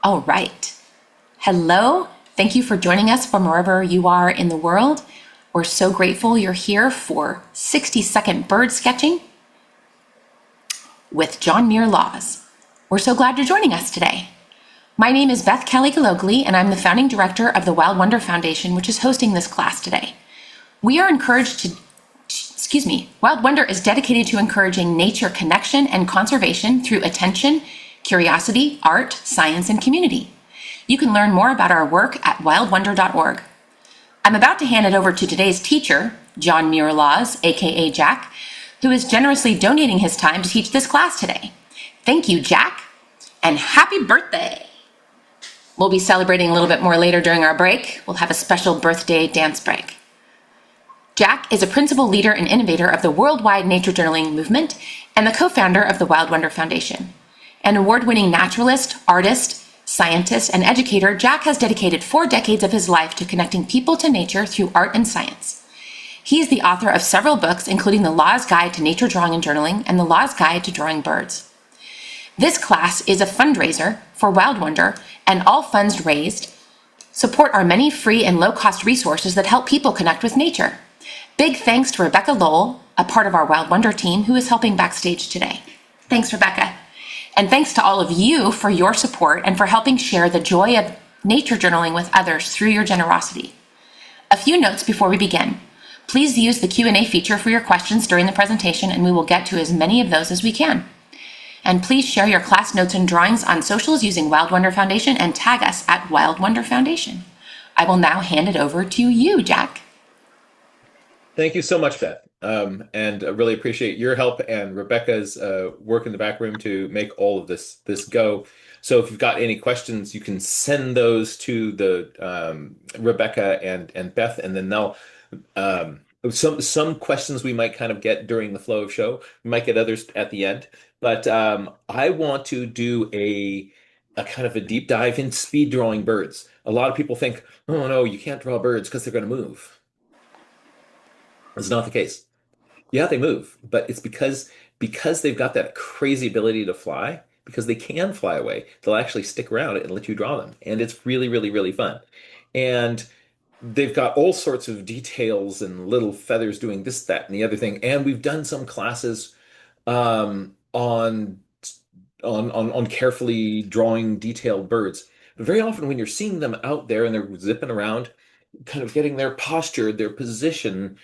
All right. Hello. Thank you for joining us from wherever you are in the world. We're so grateful you're here for 60-second bird sketching with John Muir Laws. We're so glad you're joining us today. My name is Beth Kelly Galogly, and I'm the founding director of the Wild Wonder Foundation, which is hosting this class today. Wild Wonder is dedicated to encouraging nature connection and conservation through attention, curiosity, art, science, and community. You can learn more about our work at wildwonder.org. I'm about to hand it over to today's teacher, John Muir Laws, aka Jack, who is generously donating his time to teach this class today. Thank you, Jack, and happy birthday! We'll be celebrating a little bit more later during our break. We'll have a special birthday dance break. Jack is a principal leader and innovator of the worldwide nature journaling movement and the co-founder of the Wild Wonder Foundation. An award-winning naturalist, artist, scientist, and educator, Jack has dedicated 4 decades of his life to connecting people to nature through art and science. He is the author of several books, including The Laws Guide to Nature Drawing and Journaling and The Laws Guide to Drawing Birds. This class is a fundraiser for Wild Wonder, and all funds raised support our many free and low-cost resources that help people connect with nature. Big thanks to Rebecca Lowell, a part of our Wild Wonder team, who is helping backstage today. Thanks, Rebecca. And thanks to all of you for your support and for helping share the joy of nature journaling with others through your generosity. A few notes before we begin. Please use the Q&A feature for your questions during the presentation, and we will get to as many of those as we can. And please share your class notes and drawings on socials using Wild Wonder Foundation and tag us at Wild Wonder Foundation. I will now hand it over to you, Jack. Thank you so much, Beth. And I really appreciate your help and Rebecca's work in the back room to make all of this go. So if you've got any questions, you can send those to the Rebecca and Beth, and then they'll some questions we might kind of get during the flow of show. We might get others at the end. But I want to do a kind of a deep dive in speed drawing birds. A lot of people think, oh no, you can't draw birds because they're going to move. It's not the case. Yeah, they move, but it's because they've got that crazy ability to fly, because they can fly away, they'll actually stick around and let you draw them. And it's really, really, really fun. And they've got all sorts of details and little feathers doing this, that, and the other thing. And we've done some classes on carefully drawing detailed birds. But very often when you're seeing them out there and they're zipping around, kind of getting their posture, their position,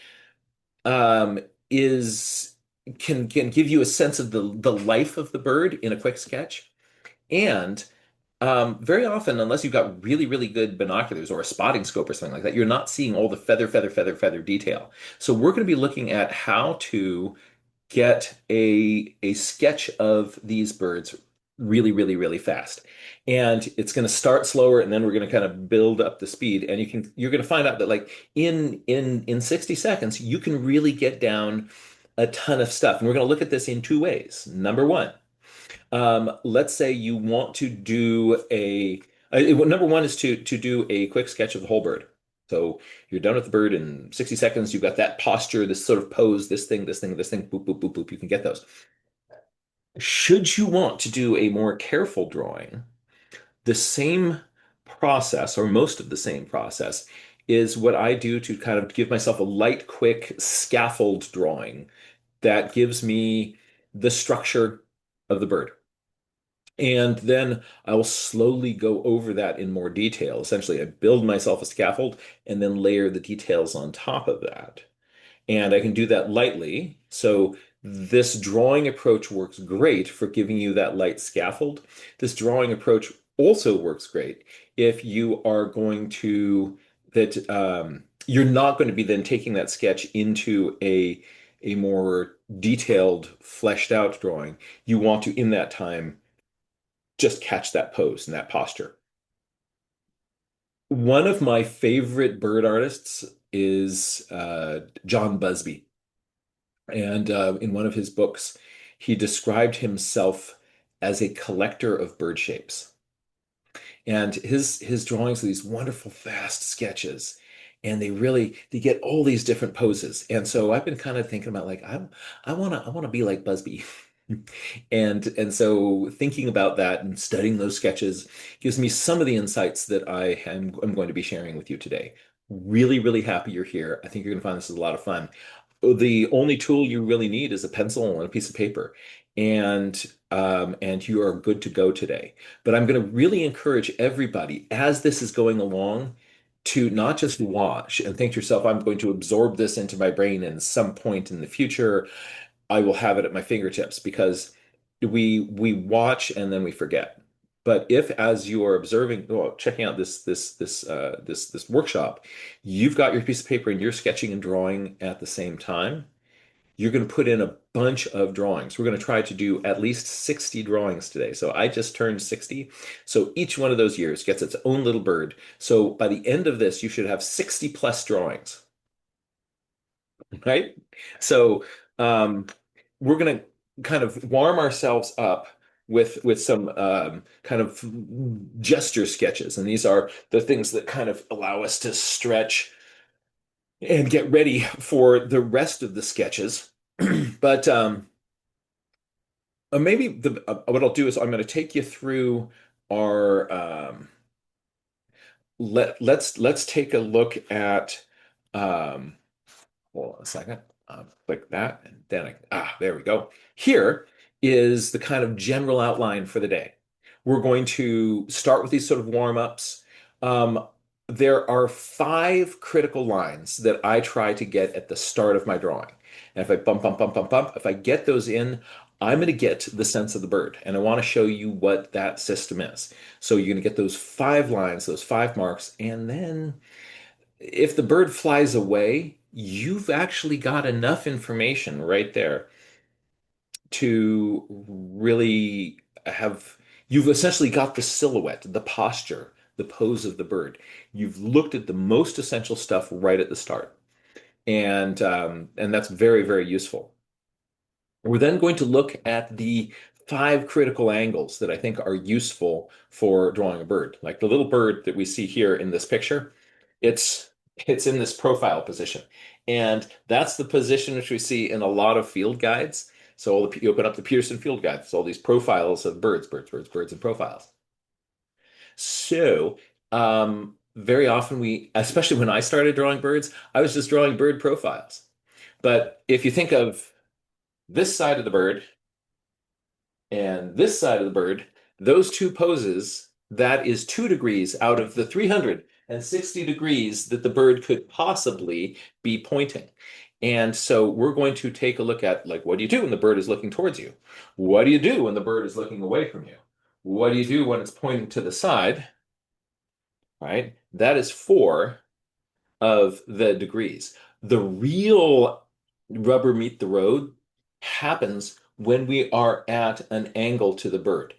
um, is can give you a sense of the life of the bird in a quick sketch. And very often, unless you've got really, really good binoculars or a spotting scope or something like that, you're not seeing all the feather detail. So we're going to be looking at how to get a sketch of these birds really, really, really fast. And it's going to start slower, and then we're going to kind of build up the speed. And you're going to find out that like in 60 seconds, you can really get down a ton of stuff. And we're going to look at this in 2 ways. Number one, let's say you want to do number one is to do a quick sketch of the whole bird. So you're done with the bird in 60 seconds. You've got that posture, this sort of pose, this thing, boop, boop, boop, boop. You can get those. Should you want to do a more careful drawing, the same process, or most of the same process, is what I do to kind of give myself a light, quick scaffold drawing that gives me the structure of the bird. And then I will slowly go over that in more detail. Essentially, I build myself a scaffold and then layer the details on top of that. And I can do that lightly. So this drawing approach works great for giving you that light scaffold. This drawing approach also works great if you are going to you're not going to be then taking that sketch into a more detailed, fleshed out drawing. You want to, in that time, just catch that pose and that posture. One of my favorite bird artists is John Busby. And in one of his books, he described himself as a collector of bird shapes. And his drawings are these wonderful, fast sketches. And they get all these different poses. And so I've been kind of thinking about like I wanna be like Busby. And so thinking about that and studying those sketches gives me some of the insights that I'm going to be sharing with you today. Really, really happy you're here. I think you're going to find this is a lot of fun. The only tool you really need is a pencil and a piece of paper, and you are good to go today. But I'm going to really encourage everybody as this is going along to not just watch and think to yourself, I'm going to absorb this into my brain and some point in the future I will have it at my fingertips, because we watch and then we forget. But if, as you are observing, well, checking out this workshop, you've got your piece of paper and you're sketching and drawing at the same time, you're going to put in a bunch of drawings. We're going to try to do at least 60 drawings today. So I just turned 60. So each one of those years gets its own little bird. So by the end of this, you should have 60 plus drawings, right? So um, we're going to kind of warm ourselves up with some kind of gesture sketches, and these are the things that kind of allow us to stretch and get ready for the rest of the sketches. But maybe what I'll do is I'm going to take you through our let's take a look at um, hold on a second. Click that, and then there we go. Here is the kind of general outline for the day. We're going to start with these sort of warm-ups. Um, there are 5 critical lines that I try to get at the start of my drawing. And if I bump, bump, bump, bump, bump, if I get those in, I'm going to get the sense of the bird. And I want to show you what that system is. So you're going to get those 5 lines, those 5 marks, and then if the bird flies away, you've actually got enough information right there to really you've essentially got the silhouette, the posture, the pose of the bird. You've looked at the most essential stuff right at the start. And that's very, very useful. We're then going to look at the 5 critical angles that I think are useful for drawing a bird. Like the little bird that we see here in this picture, it's it's in this profile position. And that's the position which we see in a lot of field guides. So you open up the Peterson Field Guide, it's all these profiles of birds, birds, birds, birds, and profiles. So very often especially when I started drawing birds, I was just drawing bird profiles. But if you think of this side of the bird and this side of the bird, those 2 poses, that is 2 degrees out of the 360 degrees that the bird could possibly be pointing. And so we're going to take a look at, like, what do you do when the bird is looking towards you? What do you do when the bird is looking away from you? What do you do when it's pointing to the side? Right? That is 4 of the degrees. The real rubber meet the road happens when we are at an angle to the bird.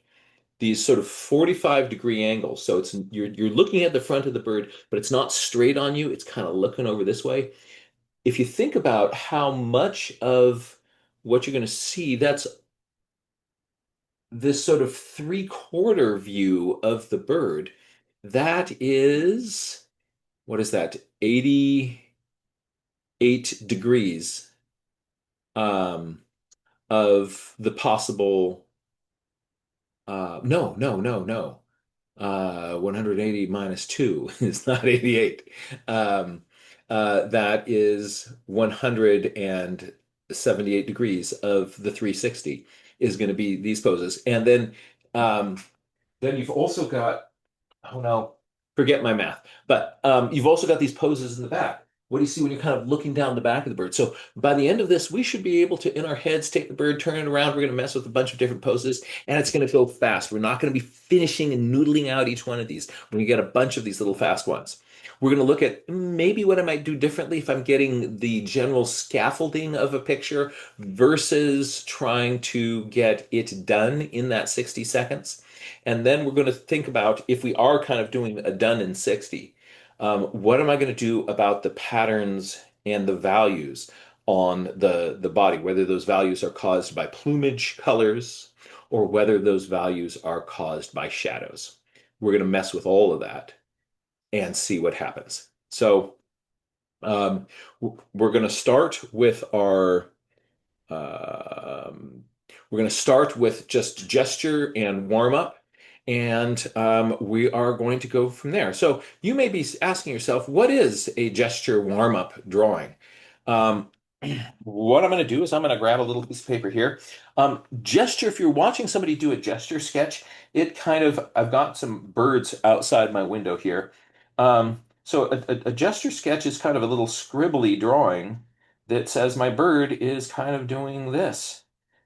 These sort of 45-degree angles. So you're looking at the front of the bird, but it's not straight on you. It's kind of looking over this way. If you think about how much of what you're going to see, that's this sort of 3/4 view of the bird. That is, what is that? 88 degrees um, of the possible. No, no, no, no. 180 minus 2 is not 88. Um, that is 178 degrees of the 360 is going to be these poses. And then you've also got, oh no, forget my math. But you've also got these poses in the back. What do you see when you're kind of looking down the back of the bird? So by the end of this, we should be able to, in our heads, take the bird, turn it around. We're going to mess with a bunch of different poses, and it's going to go fast. We're not going to be finishing and noodling out each one of these. We're going to get a bunch of these little fast ones. We're going to look at maybe what I might do differently if I'm getting the general scaffolding of a picture versus trying to get it done in that 60 seconds. And then we're going to think about, if we are kind of doing a done in 60, what am I going to do about the patterns and the values on the body, whether those values are caused by plumage colors or whether those values are caused by shadows. We're going to mess with all of that and see what happens. So um, we're going to start with our um, We're going to start with just gesture and warm up, and we are going to go from there. So you may be asking yourself, what is a gesture warm up drawing? Um, what I'm going to do is I'm going to grab a little piece of paper here. Gesture, if you're watching somebody do a gesture sketch, I've got some birds outside my window here. So a gesture sketch is kind of a little scribbly drawing that says my bird is kind of doing this.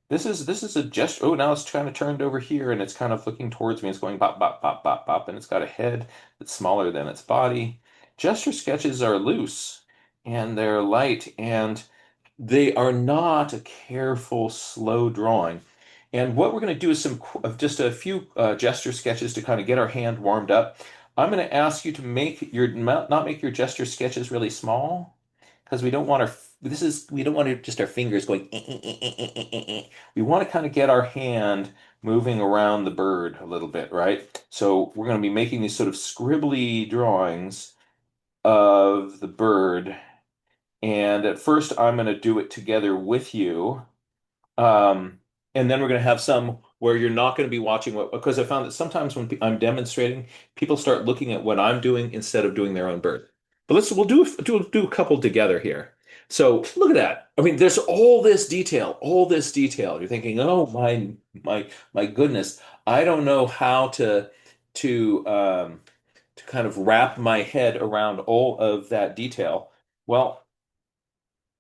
This is a gesture. Oh, now it's kind of turned over here and it's kind of looking towards me. It's going pop, pop, pop, pop, pop, and it's got a head that's smaller than its body. Gesture sketches are loose and they're light and they are not a careful, slow drawing. And what we're going to do is just a few gesture sketches to kind of get our hand warmed up. I'm going to ask you to make your not make your gesture sketches really small because we don't want just our fingers going. We want to kind of get our hand moving around the bird a little bit, right? So we're going to be making these sort of scribbly drawings of the bird. And at first, I'm going to do it together with you. Um, and then we're going to have some where you're not going to be watching because I found that sometimes when I'm demonstrating, people start looking at what I'm doing instead of doing their own bird. But we'll do a couple together here. So look at that. I mean, there's all this detail, all this detail. You're thinking, oh my goodness, I don't know how to to kind of wrap my head around all of that detail. Well,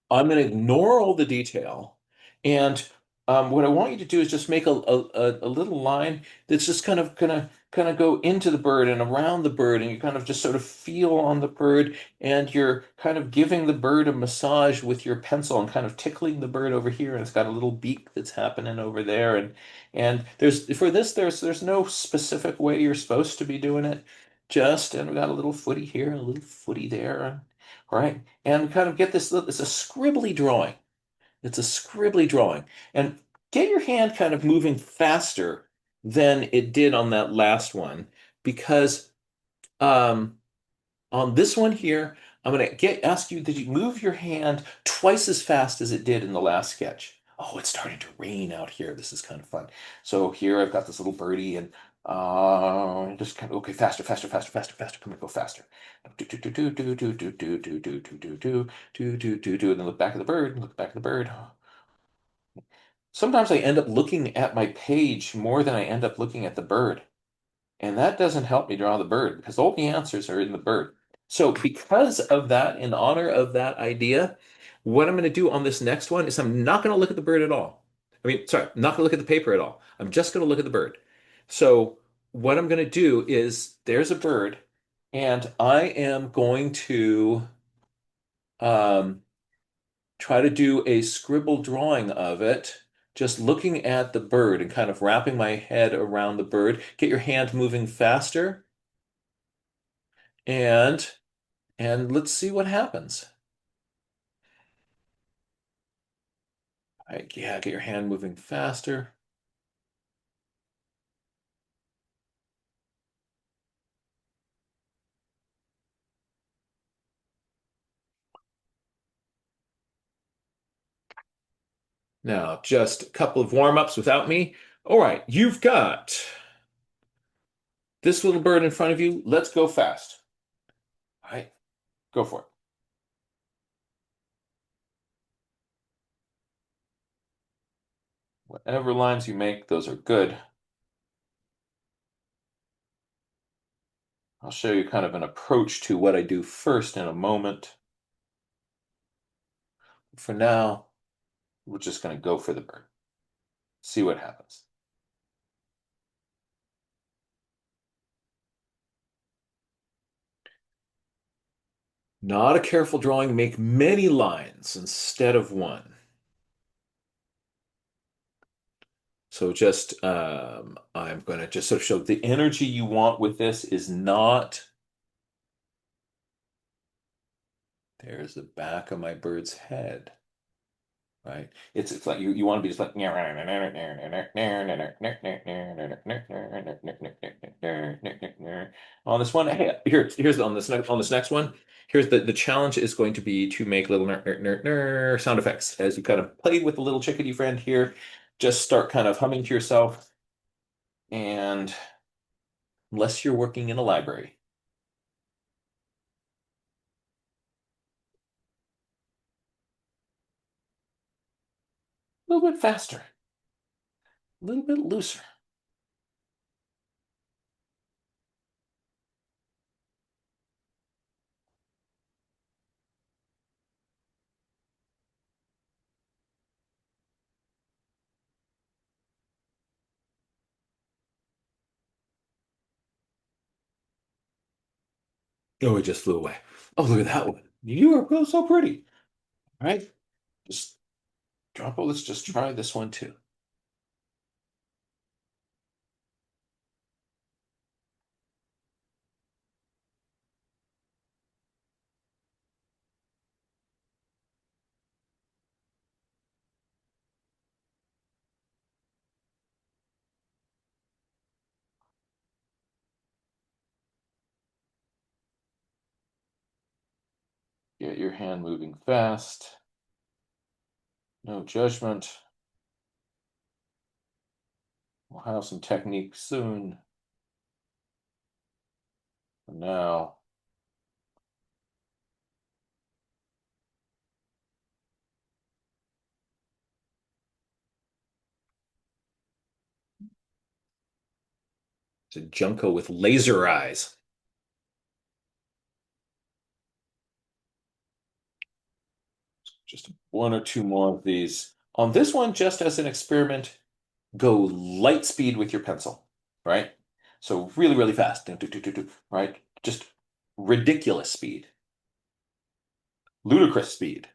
I'm going to ignore all the detail. And what I want you to do is just make a little line that's just kind of go into the bird and around the bird, and you kind of just sort of feel on the bird, and you're kind of giving the bird a massage with your pencil and kind of tickling the bird over here, and it's got a little beak that's happening over there, and there's no specific way you're supposed to be doing it. And we got a little footy here, a little footy there, all right? And kind of get this, it's a scribbly drawing. It's a scribbly drawing. And get your hand kind of moving faster than it did on that last one because um, on this one here, I'm going to get ask you that you move your hand twice as fast as it did in the last sketch. Oh, it's starting to rain out here. This is kind of fun. So here I've got this little birdie and just kind of okay, faster, faster, faster, faster, faster. Come on, go faster. Do do do do do do do do do do do do do do, and then look back at the bird. Look back at the bird. Sometimes I end up looking at my page more than I end up looking at the bird. And that doesn't help me draw the bird because all the answers are in the bird. So because of that, in honor of that idea, what I'm going to do on this next one is I'm not going to look at the bird at all. I mean, sorry, I'm not going to look at the paper at all. I'm just going to look at the bird. So what I'm going to do is there's a bird, and I am going to um, try to do a scribble drawing of it, just looking at the bird and kind of wrapping my head around the bird. Get your hand moving faster and let's see what happens. All right, yeah, get your hand moving faster. Now, just a couple of warm-ups without me. All right, you've got this little bird in front of you. Let's go fast. All right, go for it. Whatever lines you make, those are good. I'll show you kind of an approach to what I do first in a moment. For now, we're just going to go for the bird. See what happens. Not a careful drawing, make many lines instead of one. So I'm going to just sort of show the energy you want with this is not, there's the back of my bird's head, right? It's like you want to be just like on this one. Hey, here's on this next one. Here's the challenge is going to be to make little sound effects as you kind of play with the little chickadee friend here. just start kind of humming to yourself. And unless you're working in a library, a little bit faster, a little bit looser. Oh, it just flew away. Oh, look at that one. You are so pretty. All right, just drop it. Let's just try this one too. Get your hand moving fast. No judgment. We'll have some technique soon. For now, it's a Junko with laser eyes. Just one or two more of these. On this one, just as an experiment, go light speed with your pencil, right? So really, really fast, right? Just ridiculous speed, ludicrous speed.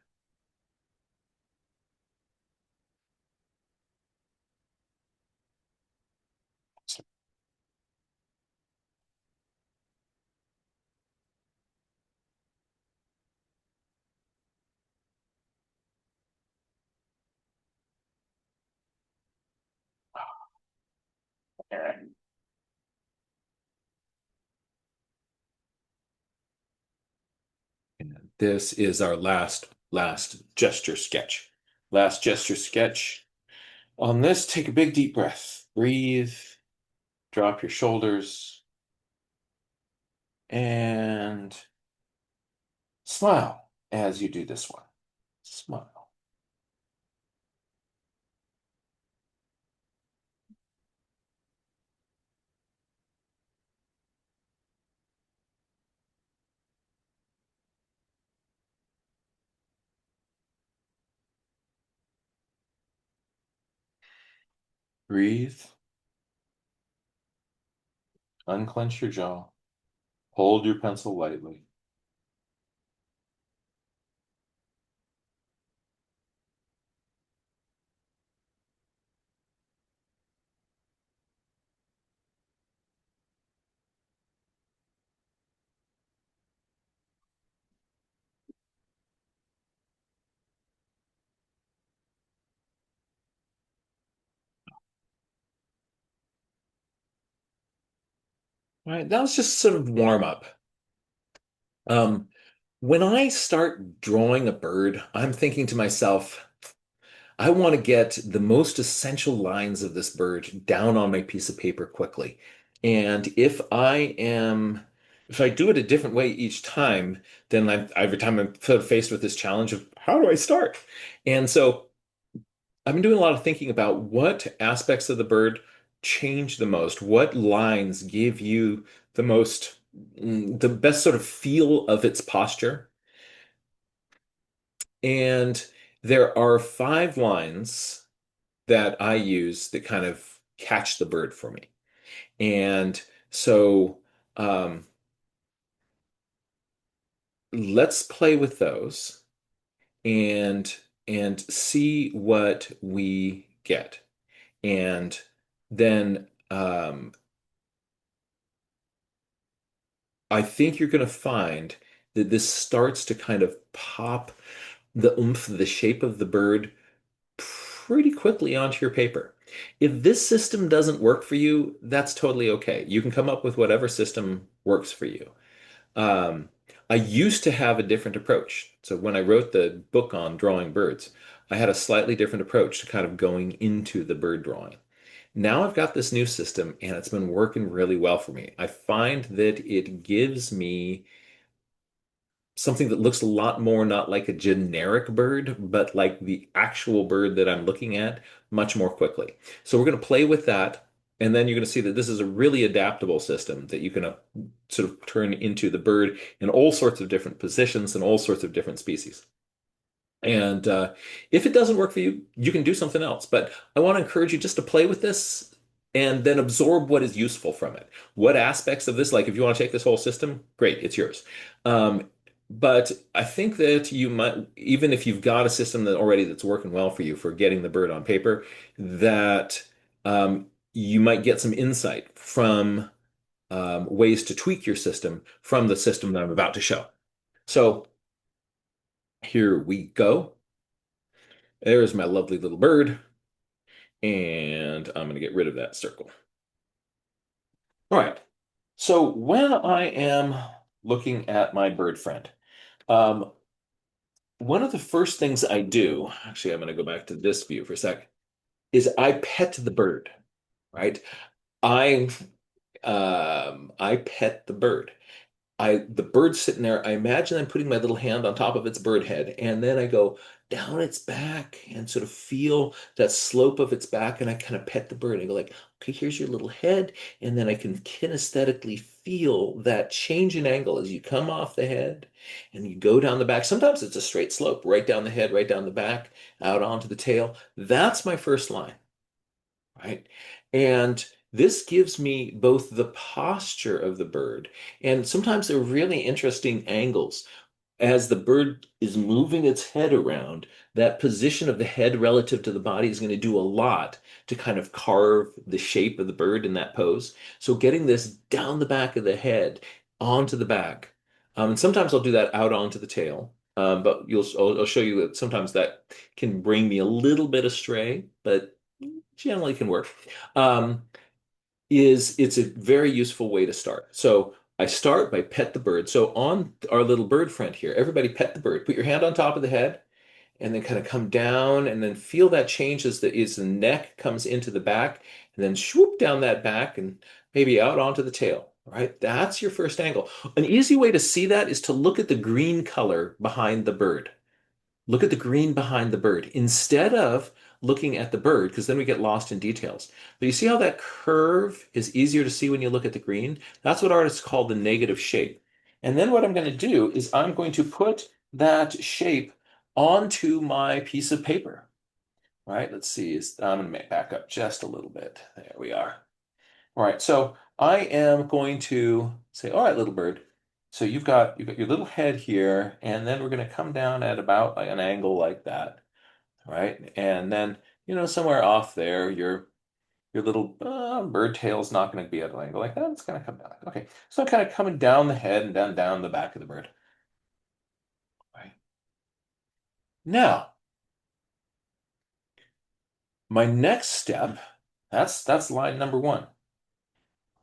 And this is our last gesture sketch. Last gesture sketch. On this, take a big deep breath. Breathe, drop your shoulders, and smile as you do this one. Smile. Breathe, unclench your jaw, hold your pencil lightly. All right, that was just sort of warm up. Um, when I start drawing a bird, I'm thinking to myself, I want to get the most essential lines of this bird down on my piece of paper quickly. And if I do it a different way each time, then every time I'm sort of faced with this challenge of how do I start? And so I've been doing a lot of thinking about what aspects of the bird change the most, what lines give you the most, the best sort of feel of its posture. And there are five lines that I use that kind of catch the bird for me. And so um, let's play with those and see what we get. And then I think you're going to find that this starts to kind of pop the oomph, the shape of the bird pretty quickly onto your paper. If this system doesn't work for you, that's totally okay. You can come up with whatever system works for you. Um, I used to have a different approach. So when I wrote the book on drawing birds, I had a slightly different approach to kind of going into the bird drawing. Now I've got this new system and it's been working really well for me. I find that it gives me something that looks a lot more not like a generic bird, but like the actual bird that I'm looking at much more quickly. So we're going to play with that. And then you're going to see that this is a really adaptable system that you can sort of turn into the bird in all sorts of different positions and all sorts of different species. And if it doesn't work for you, you can do something else. But I want to encourage you just to play with this and then absorb what is useful from it. What aspects of this, like if you want to take this whole system, great, it's yours. Um, but I think that you might, even if you've got a system that already that's working well for you for getting the bird on paper, that you might get some insight from ways to tweak your system from the system that I'm about to show. So here we go. There's my lovely little bird, and I'm going to get rid of that circle. All right. So when I am looking at my bird friend, um, one of the first things I do, actually, I'm going to go back to this view for a sec, is I pet the bird, right? I I pet the bird. The bird's sitting there. I imagine I'm putting my little hand on top of its bird head, and then I go down its back and sort of feel that slope of its back, and I kind of pet the bird. I go like, okay, here's your little head, and then I can kinesthetically feel that change in angle as you come off the head and you go down the back. Sometimes it's a straight slope, right down the head, right down the back, out onto the tail. That's my first line, right? And this gives me both the posture of the bird, and sometimes they're really interesting angles. As the bird is moving its head around, that position of the head relative to the body is going to do a lot to kind of carve the shape of the bird in that pose. So getting this down the back of the head onto the back, and sometimes I'll do that out onto the tail. But I'll show you that sometimes that can bring me a little bit astray, but generally can work. Um, it's a very useful way to start. So I start by pet the bird. So on our little bird friend here, everybody pet the bird. Put your hand on top of the head and then kind of come down and then feel that change as the neck comes into the back and then swoop down that back and maybe out onto the tail. Right? That's your first angle. An easy way to see that is to look at the green color behind the bird. Look at the green behind the bird instead of looking at the bird, because then we get lost in details. But you see how that curve is easier to see when you look at the green? That's what artists call the negative shape. And then what I'm going to do is I'm going to put that shape onto my piece of paper. All right, let's see. I'm going to back up just a little bit. There we are. All right, so I am going to say, all right, little bird. So you've got your little head here, and then we're going to come down at about like an angle like that, right? And then, somewhere off there, your little bird tail is not going to be at an angle like that. It's going to come down. Okay, so I'm kind of coming down the head and down the back of the bird. Right. Now, my next step, that's line number one.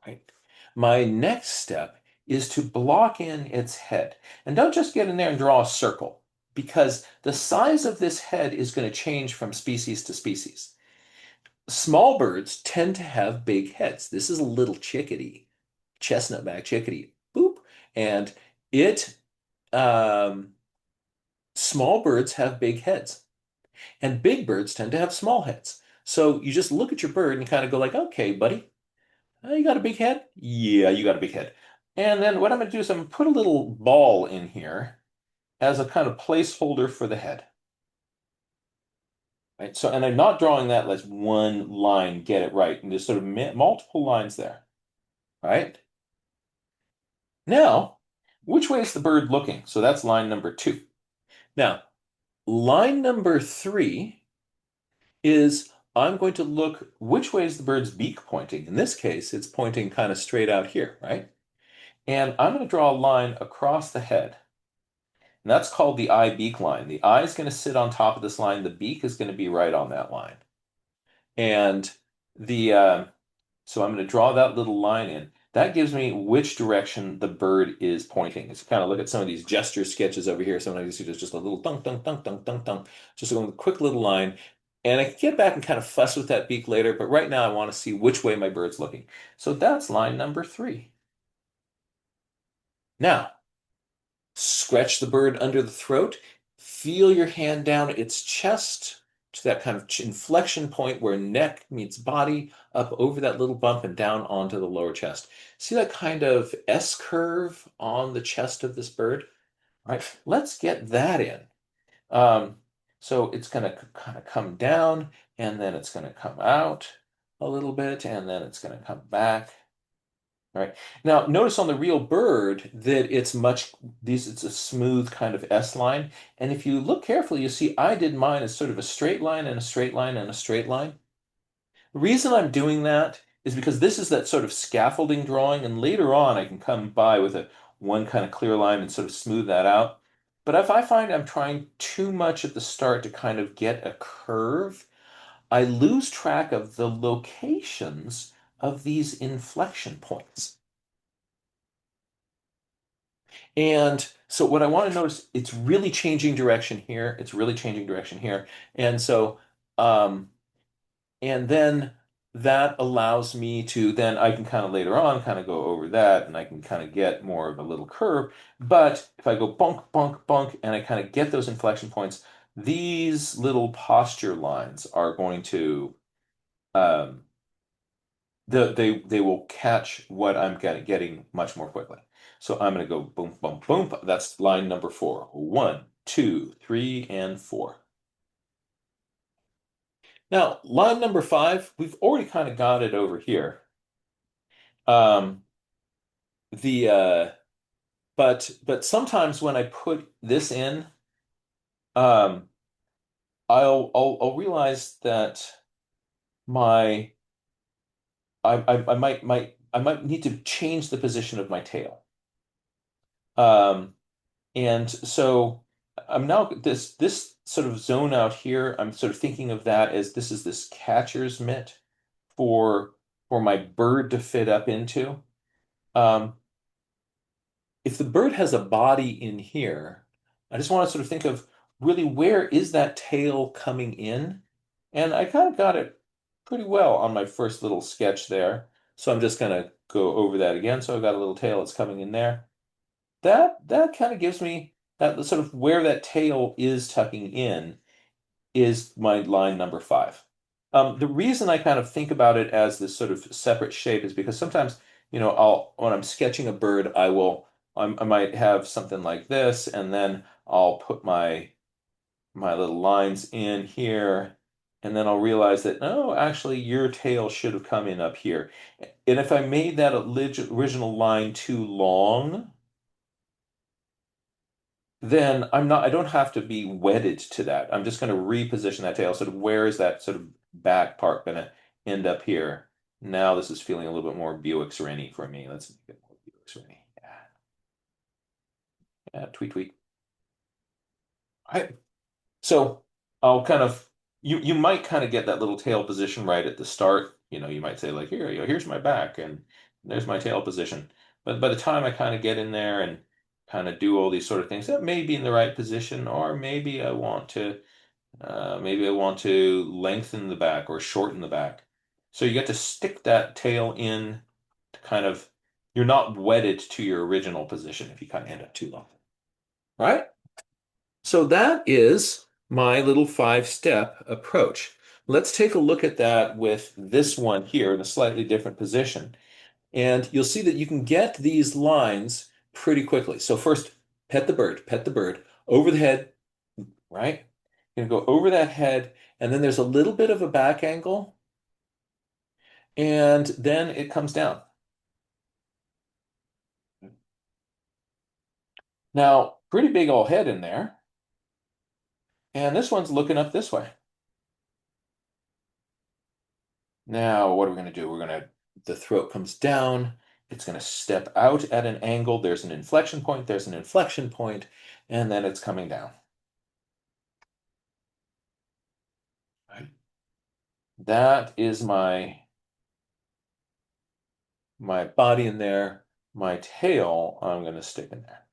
Right. My next step is to block in its head. And don't just get in there and draw a circle, because the size of this head is going to change from species to species. Small birds tend to have big heads. This is a little chickadee, chestnut-back chickadee. Boop. And it, um, small birds have big heads, and big birds tend to have small heads. So you just look at your bird and kind of go like, okay, buddy, you got a big head? Yeah, you got a big head. And then what I'm going to do is I'm going to put a little ball in here as a kind of placeholder for the head. Right? So, and I'm not drawing that as one line, get it right, and there's sort of multiple lines there. Right? Now, which way is the bird looking? So that's line number two. Now, line number three is I'm going to look which way is the bird's beak pointing. In this case, it's pointing kind of straight out here, right? And I'm going to draw a line across the head. And that's called the eye beak line. The eye is going to sit on top of this line. The beak is going to be right on that line. And the so I'm going to draw that little line in. that gives me which direction the bird is pointing. It's kind of look at some of these gesture sketches over here. Sometimes you see just a little dunk, dunk, dunk, dunk, dunk, dunk, just a quick little line. And I can get back and kind of fuss with that beak later, but right now I want to see which way my bird's looking. So that's line number 3. Now, scratch the bird under the throat, feel your hand down its chest to that kind of inflection point where neck meets body, up over that little bump and down onto the lower chest. See that kind of S curve on the chest of this bird? All right, let's get that in. Um, so it's going to kind of come down and then it's going to come out a little bit and then it's going to come back. All right. Now, notice on the real bird that it's a smooth kind of S line. And if you look carefully, you see I did mine as sort of a straight line and a straight line and a straight line. The reason I'm doing that is because this is that sort of scaffolding drawing, and later on I can come by with a one kind of clear line and sort of smooth that out. But if I find I'm trying too much at the start to kind of get a curve, I lose track of the locations of these inflection points. And so what I want to notice, it's really changing direction here. It's really changing direction here. And so, um, and then that allows me to, then I can kind of later on kind of go over that and I can kind of get more of a little curve. But if I go bunk, bunk, bunk, and I kind of get those inflection points, these little posture lines are going to, um, they will catch what I'm getting much more quickly. So I'm going to go boom, boom, boom. That's line number 4. 1, 2, 3, and 4. Now, line number 5, we've already kind of got it over here. Um, the but sometimes when I put this in, um, I'll realize that my I might need to change the position of my tail. Um, And so I'm now this sort of zone out here, I'm sort of thinking of that as this is this catcher's mitt for my bird to fit up into. Um, if the bird has a body in here, I just want to sort of think of really where is that tail coming in? And I kind of got it pretty well on my first little sketch there. So I'm just gonna go over that again. So I've got a little tail that's coming in there. That kind of gives me that sort of where that tail is tucking in is my line number 5. The reason I kind of think about it as this sort of separate shape is because sometimes, I'll when I'm sketching a bird, I might have something like this, and then I'll put my little lines in here, and then I'll realize that, no, actually, your tail should have come in up here. And if I made that original line too long, then I don't have to be wedded to that. I'm just going to reposition that tail. Sort of where is that sort of back part going to end up here? Now this is feeling a little bit more Buick's Rennie for me. Let's make it more Buick's Rennie. Yeah. Yeah, tweet, tweet. All right. So I'll kind of, you might kind of get that little tail position right at the start. You might say like, here, here's my back and there's my tail position. But by the time I kind of get in there and kind of do all these sort of things, that may be in the right position, or maybe I want to lengthen the back or shorten the back. So you get to stick that tail in to kind of, you're not wedded to your original position if you kind of end up too long. All right? So that is my little 5-step approach. Let's take a look at that with this one here in a slightly different position. And you'll see that you can get these lines pretty quickly. So first, pet the bird over the head, right? You're gonna go over that head, and then there's a little bit of a back angle, and then it comes down. Now, pretty big old head in there, and this one's looking up this way. Now, what are we gonna do? The throat comes down, it's gonna step out at an angle, there's an inflection point, and then it's coming down. Right? That is my my body in there, my tail, I'm going to stick in there.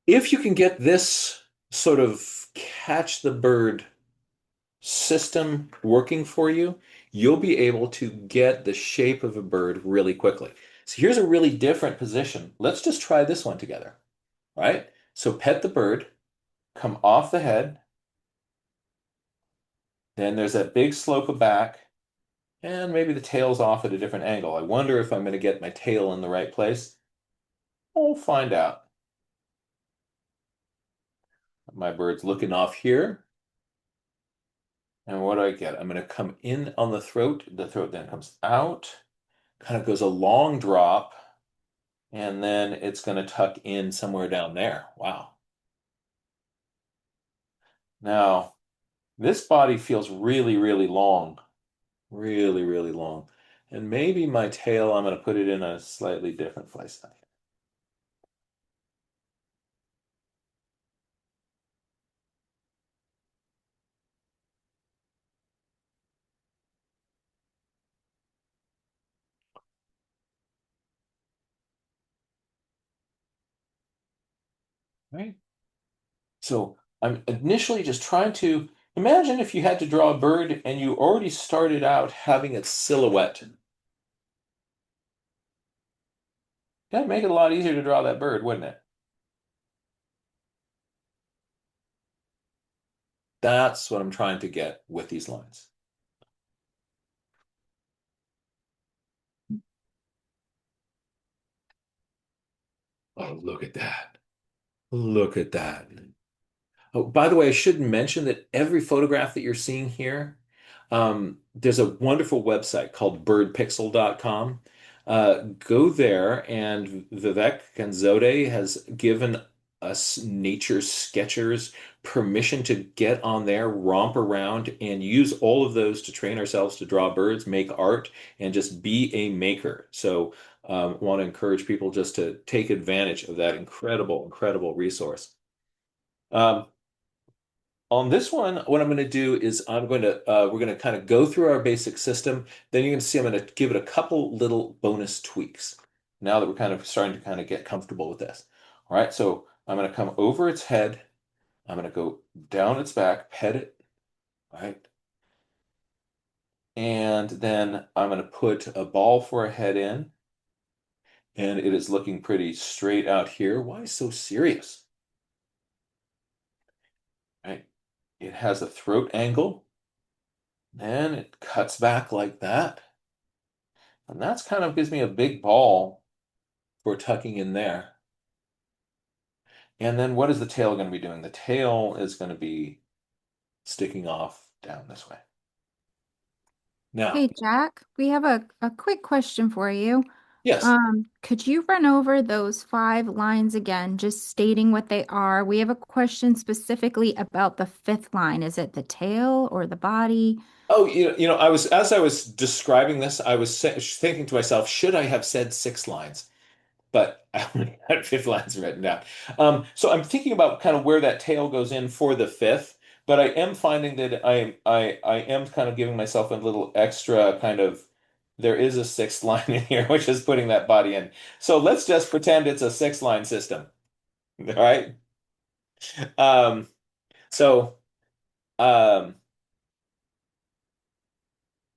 If you can get this sort of catch the bird system working for you, you'll be able to get the shape of a bird really quickly. So here's a really different position. Let's just try this one together, right? So pet the bird, come off the head, then there's that big slope of back, and maybe the tail's off at a different angle. I wonder if I'm going to get my tail in the right place. We'll find out. My bird's looking off here. And what do I get? I'm going to come in on the throat. The throat then comes out, kind of goes a long drop, and then it's going to tuck in somewhere down there. Wow. Now, this body feels really, really long, really, really long. And maybe my tail, I'm going to put it in a slightly different place. Right? So I'm initially just trying to imagine if you had to draw a bird and you already started out having its silhouette. That'd make it a lot easier to draw that bird, wouldn't it? That's what I'm trying to get with these lines. Oh, look at that. Look at that. Oh, by the way, I should mention that every photograph that you're seeing here, there's a wonderful website called birdpixel.com. Go there, and Vivek Ganzode has given us nature sketchers permission to get on there, romp around, and use all of those to train ourselves to draw birds, make art, and just be a maker. So, want to encourage people just to take advantage of that incredible, incredible resource. Um, on this one, what I'm going to do is we're going to kind of go through our basic system. Then you're going to see I'm going to give it a couple little bonus tweaks now that we're kind of starting to kind of get comfortable with this. All right, so I'm going to come over its head. I'm going to go down its back, pet it, right? And then I'm going to put a ball for a head in, and it is looking pretty straight out here. Why so serious? Right? It has a throat angle, and it cuts back like that. And that's kind of gives me a big ball for tucking in there. And then what is the tail going to be doing? The tail is going to be sticking off down this way. Now, Hey Jack, we have a quick question for you. yes. Could you run over those five lines again, just stating what they are? We have a question specifically about the fifth line. Is it the tail or the body? Oh, as I was describing this, I was thinking to myself, should I have said 6 lines? But I only had 5 lines written down. So I'm thinking about kind of where that tail goes in for the fifth, but I am finding that I am kind of giving myself a little extra kind of there is a 6th line in here, which is putting that body in. So let's just pretend it's a 6 line system. All right. Um, so um,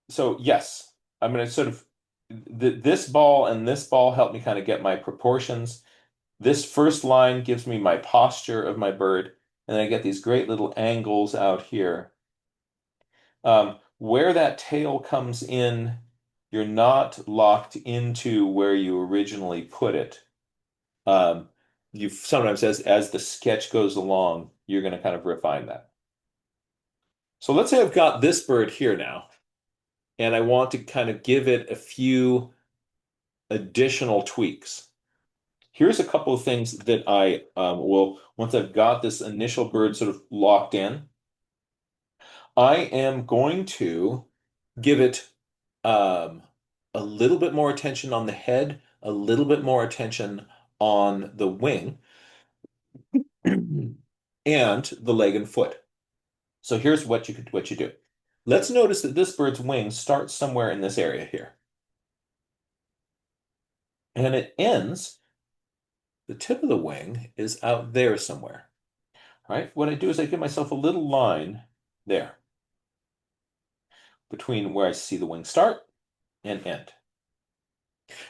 so yes, I'm going to sort of this ball and this ball help me kind of get my proportions. This first line gives me my posture of my bird, and then I get these great little angles out here. Where that tail comes in, you're not locked into where you originally put it. You sometimes, as the sketch goes along, you're going to kind of refine that. So let's say I've got this bird here now, and I want to kind of give it a few additional tweaks. Here's a couple of things that I will, once I've got this initial bird sort of locked in, I am going to give it um, a little bit more attention on the head, a little bit more attention on the wing. and the leg and foot. So here's what you do. Let's notice that this bird's wing starts somewhere in this area here. And it ends, the tip of the wing is out there somewhere. Right? What I do is I give myself a little line there between where I see the wing start and end.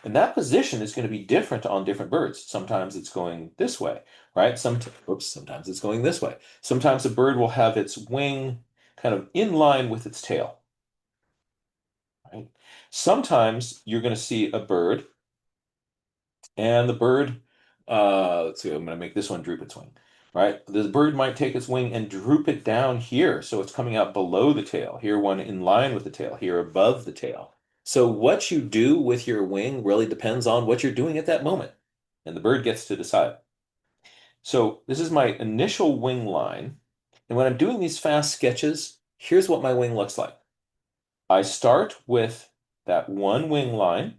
And that position is going to be different on different birds. Sometimes it's going this way, right? Sometimes it's going this way. Sometimes a bird will have its wing kind of in line with its tail, right? Sometimes you're going to see a bird and the bird, let's see, I'm going to make this one droop its wing, right? The bird might take its wing and droop it down here. So it's coming out below the tail. Here, one in line with the tail, here above the tail. So what you do with your wing really depends on what you're doing at that moment. And the bird gets to decide. So this is my initial wing line. And when I'm doing these fast sketches, here's what my wing looks like. I start with that one wing line.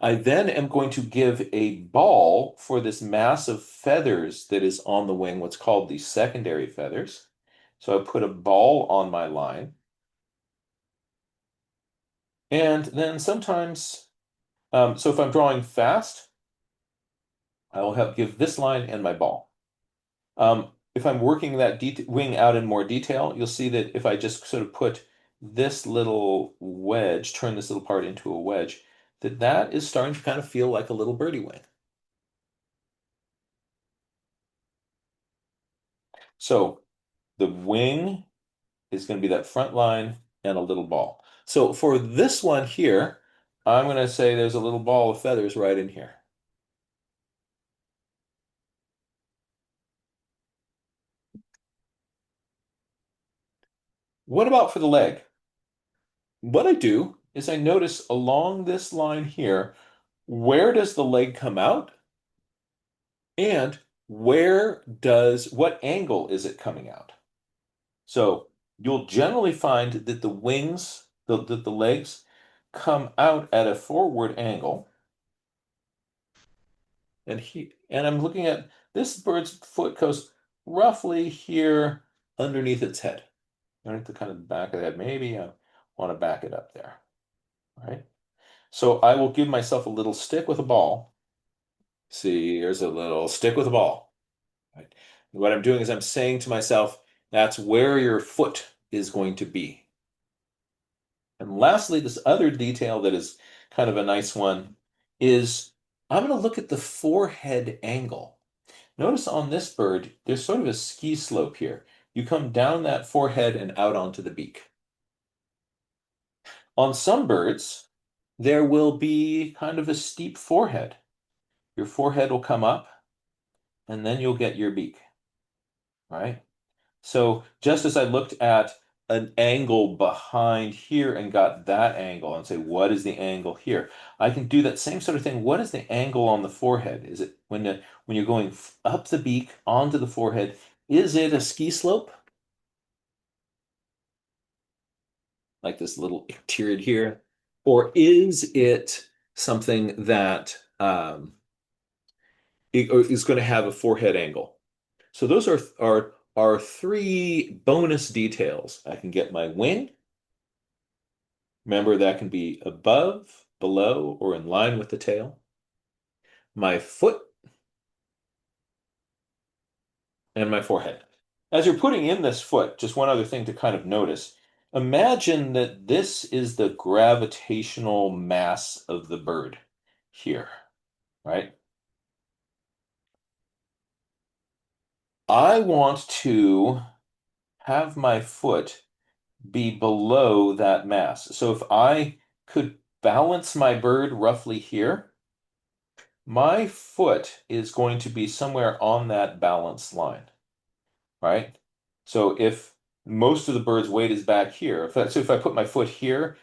I then am going to give a ball for this mass of feathers that is on the wing, what's called the secondary feathers. So I put a ball on my line. And then sometimes, so if I'm drawing fast, I will give this line and my ball. If I'm working that wing out in more detail, you'll see that if I just sort of put this little wedge, turn this little part into a wedge, that is starting to kind of feel like a little birdie wing. So the wing is going to be that front line and a little ball. So for this one here, I'm going to say there's a little ball of feathers right in here. What about for the leg? What I do is I notice along this line here, where does the leg come out? And what angle is it coming out? So you'll generally find that the wings, that the legs come out at a forward angle. And I'm looking at this bird's foot goes roughly here underneath its head. Underneath the kind of back of the head. Maybe I want to back it up there. Right? So I will give myself a little stick with a ball. See, here's a little stick with a ball. Right? What I'm doing is I'm saying to myself, that's where your foot is going to be. And lastly, this other detail that is kind of a nice one is I'm going to look at the forehead angle. Notice on this bird, there's sort of a ski slope here. You come down that forehead and out onto the beak. On some birds, there will be kind of a steep forehead. Your forehead will come up, and then you'll get your beak, right? So just as I looked at an angle behind here and got that angle and say, what is the angle here? I can do that same sort of thing. What is the angle on the forehead? Is it when you're going up the beak onto the forehead, is it a ski slope? Like this little icterid here? Or is it something that is going to have a forehead angle? So those are three bonus details. I can get my wing. Remember, that can be above, below, or in line with the tail. My foot and my forehead. As you're putting in this foot, just one other thing to kind of notice. Imagine that this is the gravitational mass of the bird here, right? I want to have my foot be below that mass. So if I could balance my bird roughly here, my foot is going to be somewhere on that balance line, right? So if most of the bird's weight is back here, if I put my foot here,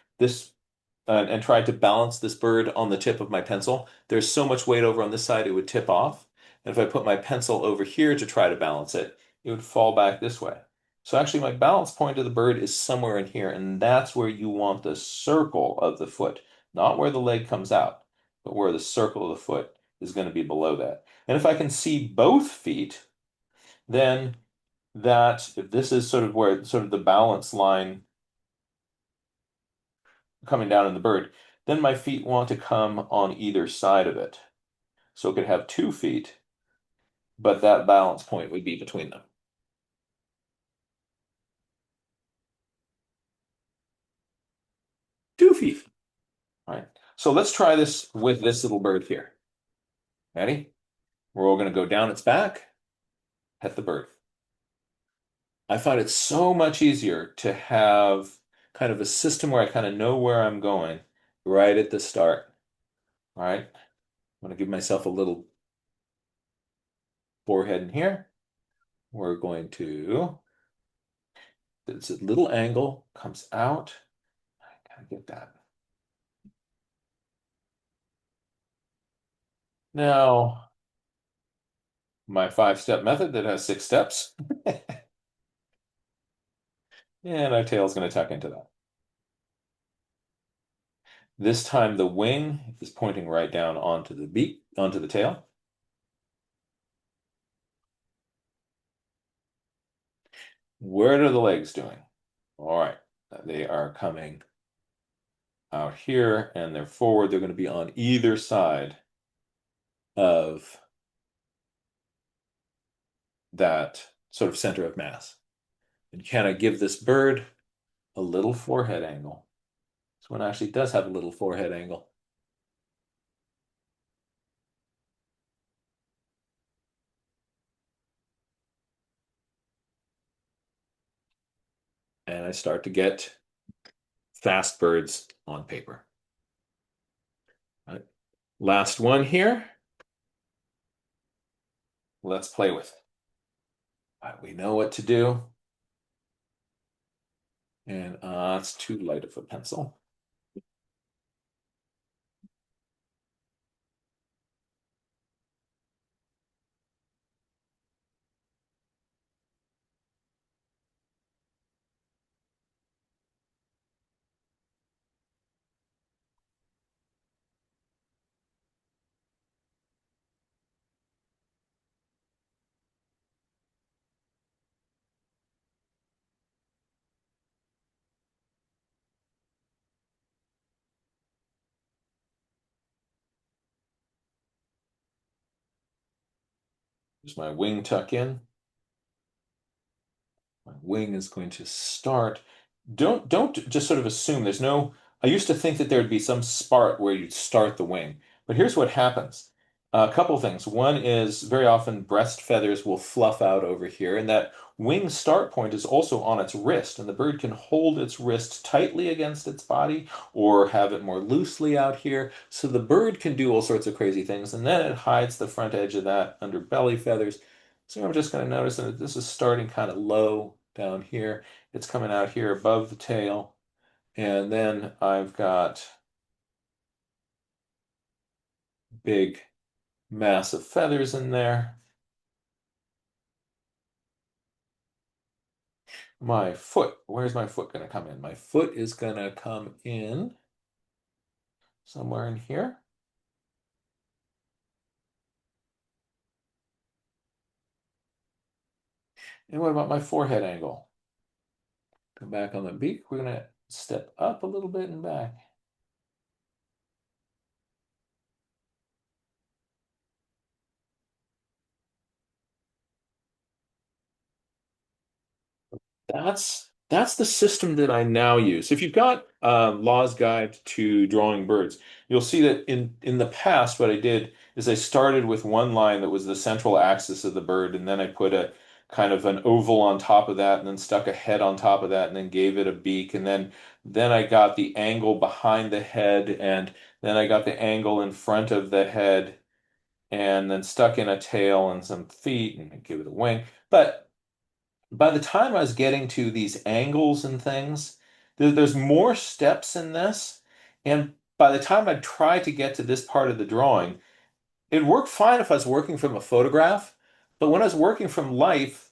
and tried to balance this bird on the tip of my pencil, there's so much weight over on this side it would tip off. And if I put my pencil over here to try to balance it, it would fall back this way. So actually my balance point of the bird is somewhere in here, and that's where you want the circle of the foot, not where the leg comes out, but where the circle of the foot is going to be below that. And if I can see both feet, then if this is sort of where sort of the balance line coming down in the bird, then my feet want to come on either side of it. So it could have 2 feet, but that balance point would be between them. 2 feet. All right. So let's try this with this little bird here. Ready? We're all going to go down its back, pet the bird. I find it so much easier to have kind of a system where I kind of know where I'm going right at the start. All right. I'm going to give myself a little forehead in here. We're going to, it's a little angle, comes out. I gotta get that. Now, my 5-step method that has 6 steps. And our tail's going to tuck into that. This time the wing is pointing right down onto the beak, onto the tail. What are the legs doing? All right, they are coming out here and they're forward. They're going to be on either side of that sort of center of mass. And can I give this bird a little forehead angle? This one actually does have a little forehead angle. And I start to get fast birds on paper. All right. Last one here. Let's play with it. We know what to do. And it's too light of a pencil. There's my wing tuck in. My wing is going to start. Don't just sort of assume there's no. I used to think that there would be some spart where you'd start the wing, but here's what happens. A couple things. One is very often breast feathers will fluff out over here, and that wing start point is also on its wrist, and the bird can hold its wrist tightly against its body or have it more loosely out here. So the bird can do all sorts of crazy things, and then it hides the front edge of that under belly feathers. So I'm just going to notice that this is starting kind of low down here. It's coming out here above the tail. And then I've got big mass of feathers in there. My foot, where's my foot going to come in? My foot is going to come in somewhere in here. And what about my forehead angle? Come back on the beak. We're going to step up a little bit and back. That's the system that I now use. If you've got Law's Guide to Drawing Birds, you'll see that in the past, what I did is I started with one line that was the central axis of the bird, and then I put a kind of an oval on top of that, and then stuck a head on top of that, and then gave it a beak, and then I got the angle behind the head, and then I got the angle in front of the head, and then stuck in a tail and some feet, and give it a wing. But by the time I was getting to these angles and things, there's more steps in this. And by the time I tried to get to this part of the drawing, it worked fine if I was working from a photograph. But when I was working from life,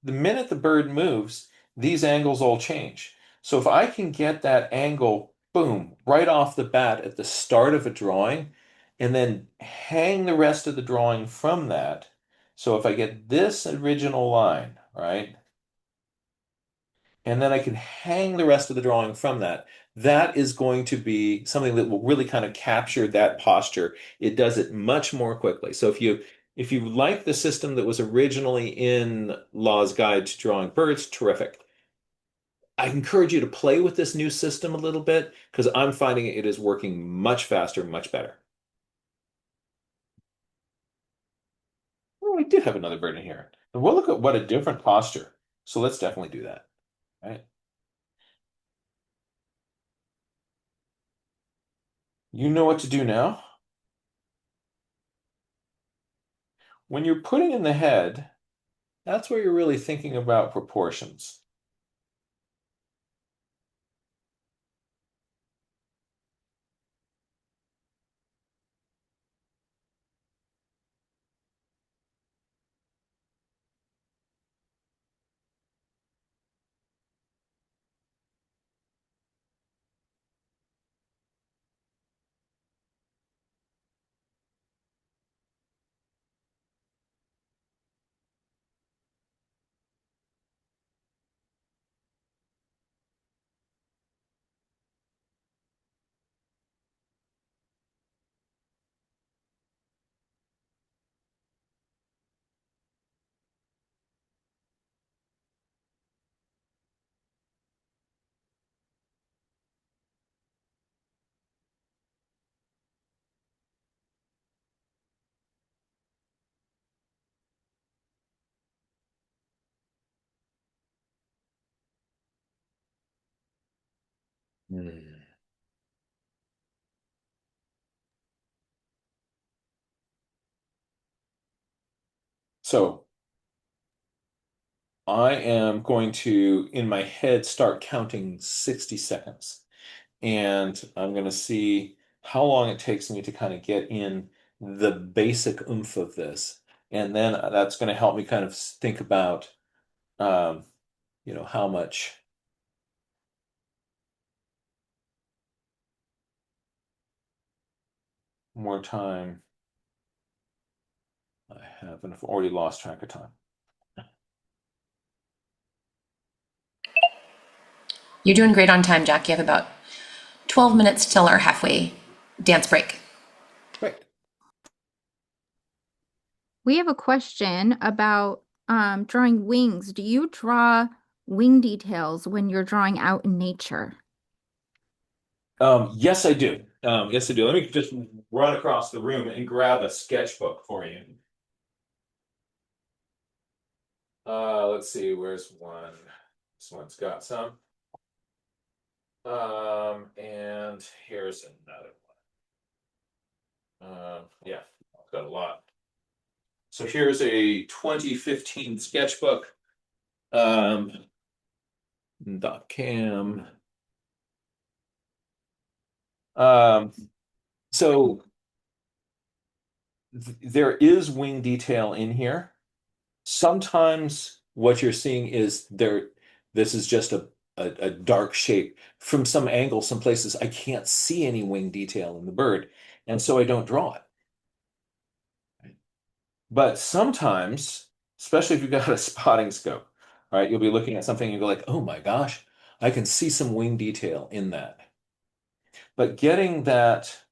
the minute the bird moves, these angles all change. So if I can get that angle, boom, right off the bat at the start of a drawing, and then hang the rest of the drawing from that. So if I get this original line, right, and then I can hang the rest of the drawing from that, that is going to be something that will really kind of capture that posture. It does it much more quickly. So if you like the system that was originally in Law's Guide to Drawing Birds, terrific. I encourage you to play with this new system a little bit because I'm finding it is working much faster, much better. Oh, we did have another bird in here. And we'll look at what a different posture. So let's definitely do that. Right? You know what to do now. When you're putting in the head, that's where you're really thinking about proportions. Hmm. So I am going to, in my head, start counting 60 seconds. And I'm going to see how long it takes me to kind of get in the basic oomph of this. And then that's going to help me kind of think about, um, how much more time I have. And I've already lost track of time. You're doing great on time, Jack. You have about 12 minutes till our halfway dance break. Great. We have a question about drawing wings. Do you draw wing details when you're drawing out in nature? Yes, I do. Yes, I do. Let me just run across the room and grab a sketchbook for you. Let's see, where's one? This one's got some. And here's another one. Yeah, I've got a lot. So here's a 2015 sketchbook. Um, .cam. Um, so there is wing detail in here. Sometimes what you're seeing is this is just a dark shape. From some angles, some places, I can't see any wing detail in the bird, and so I don't draw it. But sometimes, especially if you've got a spotting scope, right, you'll be looking at something and you go like, oh my gosh, I can see some wing detail in that. But getting that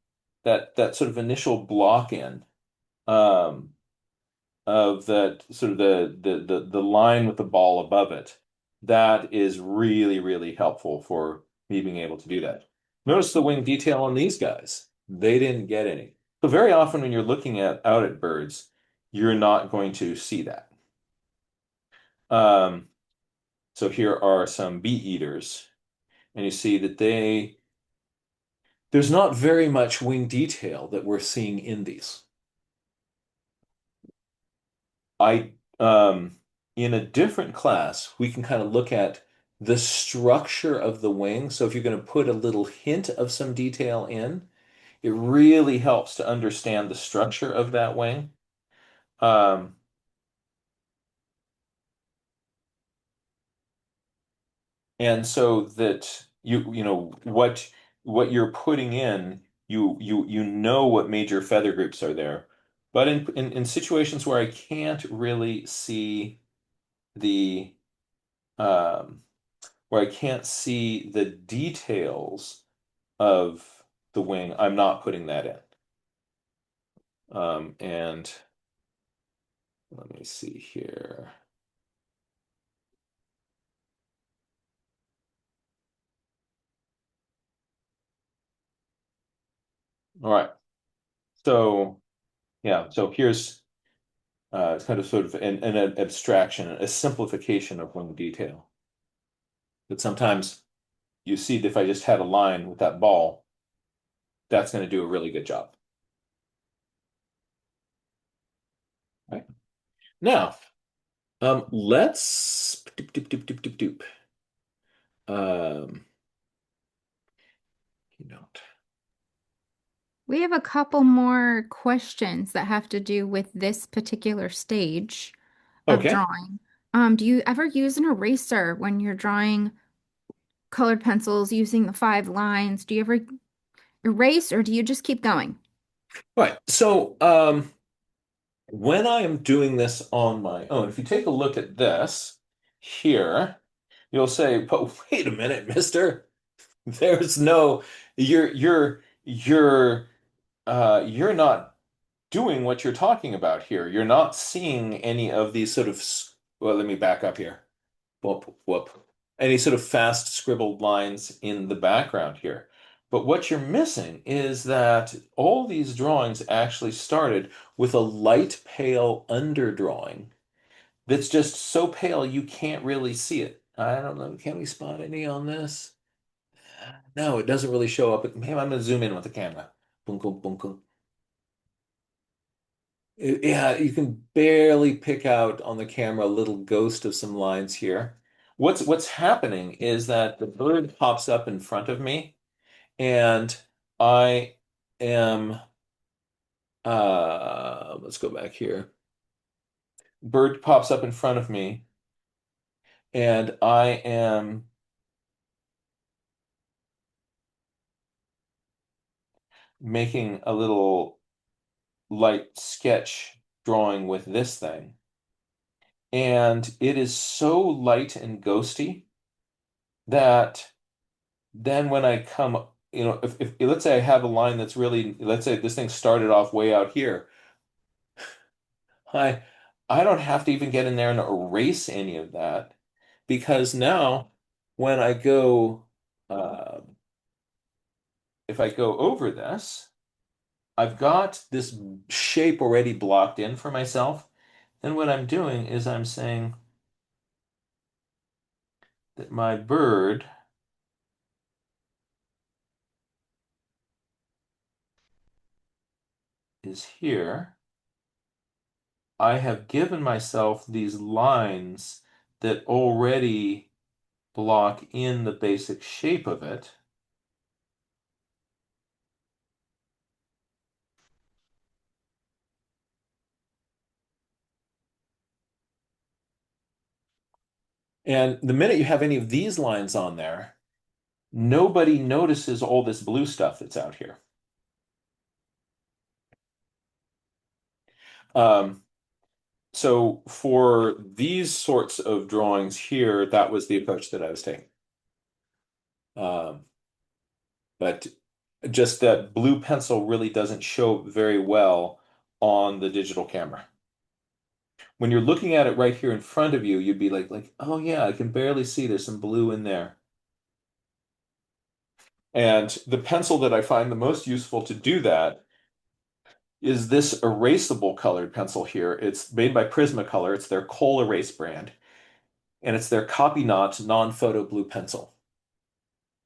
sort of initial block in, um, of that sort of the line with the ball above it, that is really, really helpful for me being able to do that. Notice the wing detail on these guys. They didn't get any. So very often when you're looking out at birds, you're not going to see that. Um, so here are some bee eaters, and you see that there's not very much wing detail that we're seeing in these. I in a different class, we can kind of look at the structure of the wing. So if you're going to put a little hint of some detail in, it really helps to understand the structure of that wing. Um, and so that you know what you're putting in, you know what major feather groups are there. But in situations where I can't really see the um, where I can't see the details of the wing, I'm not putting that in. And let me see here. All right. So yeah, so here's kind of sort of an abstraction, a simplification of one detail. But sometimes you see that if I just had a line with that ball, that's going to do a really good job. Right? Now, let's doop, doop, doop, doop, doop, doop. Um, you don't. We have a couple more questions that have to do with this particular stage of Okay. drawing. Do you ever use an eraser when you're drawing colored pencils using the five lines? Do you ever erase or do you just keep going? Right. So, when I am doing this on my own, if you take a look at this here, you'll say, "But wait a minute, mister. There's no, you're not doing what you're talking about here. You're not seeing any of these sort of, well, let me back up here. Whoop, whoop. Any sort of fast scribbled lines in the background here. But what you're missing is that all these drawings actually started with a light pale underdrawing that's just so pale you can't really see it. I don't know. Can we spot any on this? No, it doesn't really show up. Maybe I'm gonna zoom in with the camera. Bunkum, bunkum. Yeah, you can barely pick out on the camera a little ghost of some lines here. What's happening is that the bird pops up in front of me, and I am let's go back here. Bird pops up in front of me, and I am making a little light sketch drawing with this thing. And it is so light and ghosty that then when I come, if let's say I have a line that's really, let's say this thing started off way out here, I I don't have to even get in there and erase any of that because now when I go, uh, if I go over this, I've got this shape already blocked in for myself. And what I'm doing is I'm saying that my bird is here. I have given myself these lines that already block in the basic shape of it. And the minute you have any of these lines on there, nobody notices all this blue stuff that's out here. Um, so for these sorts of drawings here, that was the approach that I was taking. Um, but just that blue pencil really doesn't show very well on the digital camera. When you're looking at it right here in front of you, you'd be like, oh yeah, I can barely see there's some blue in there. And the pencil that I find the most useful to do that is this erasable colored pencil here. It's made by Prismacolor. It's their Kohl Erase brand, and it's their Copy Knot non-photo blue pencil.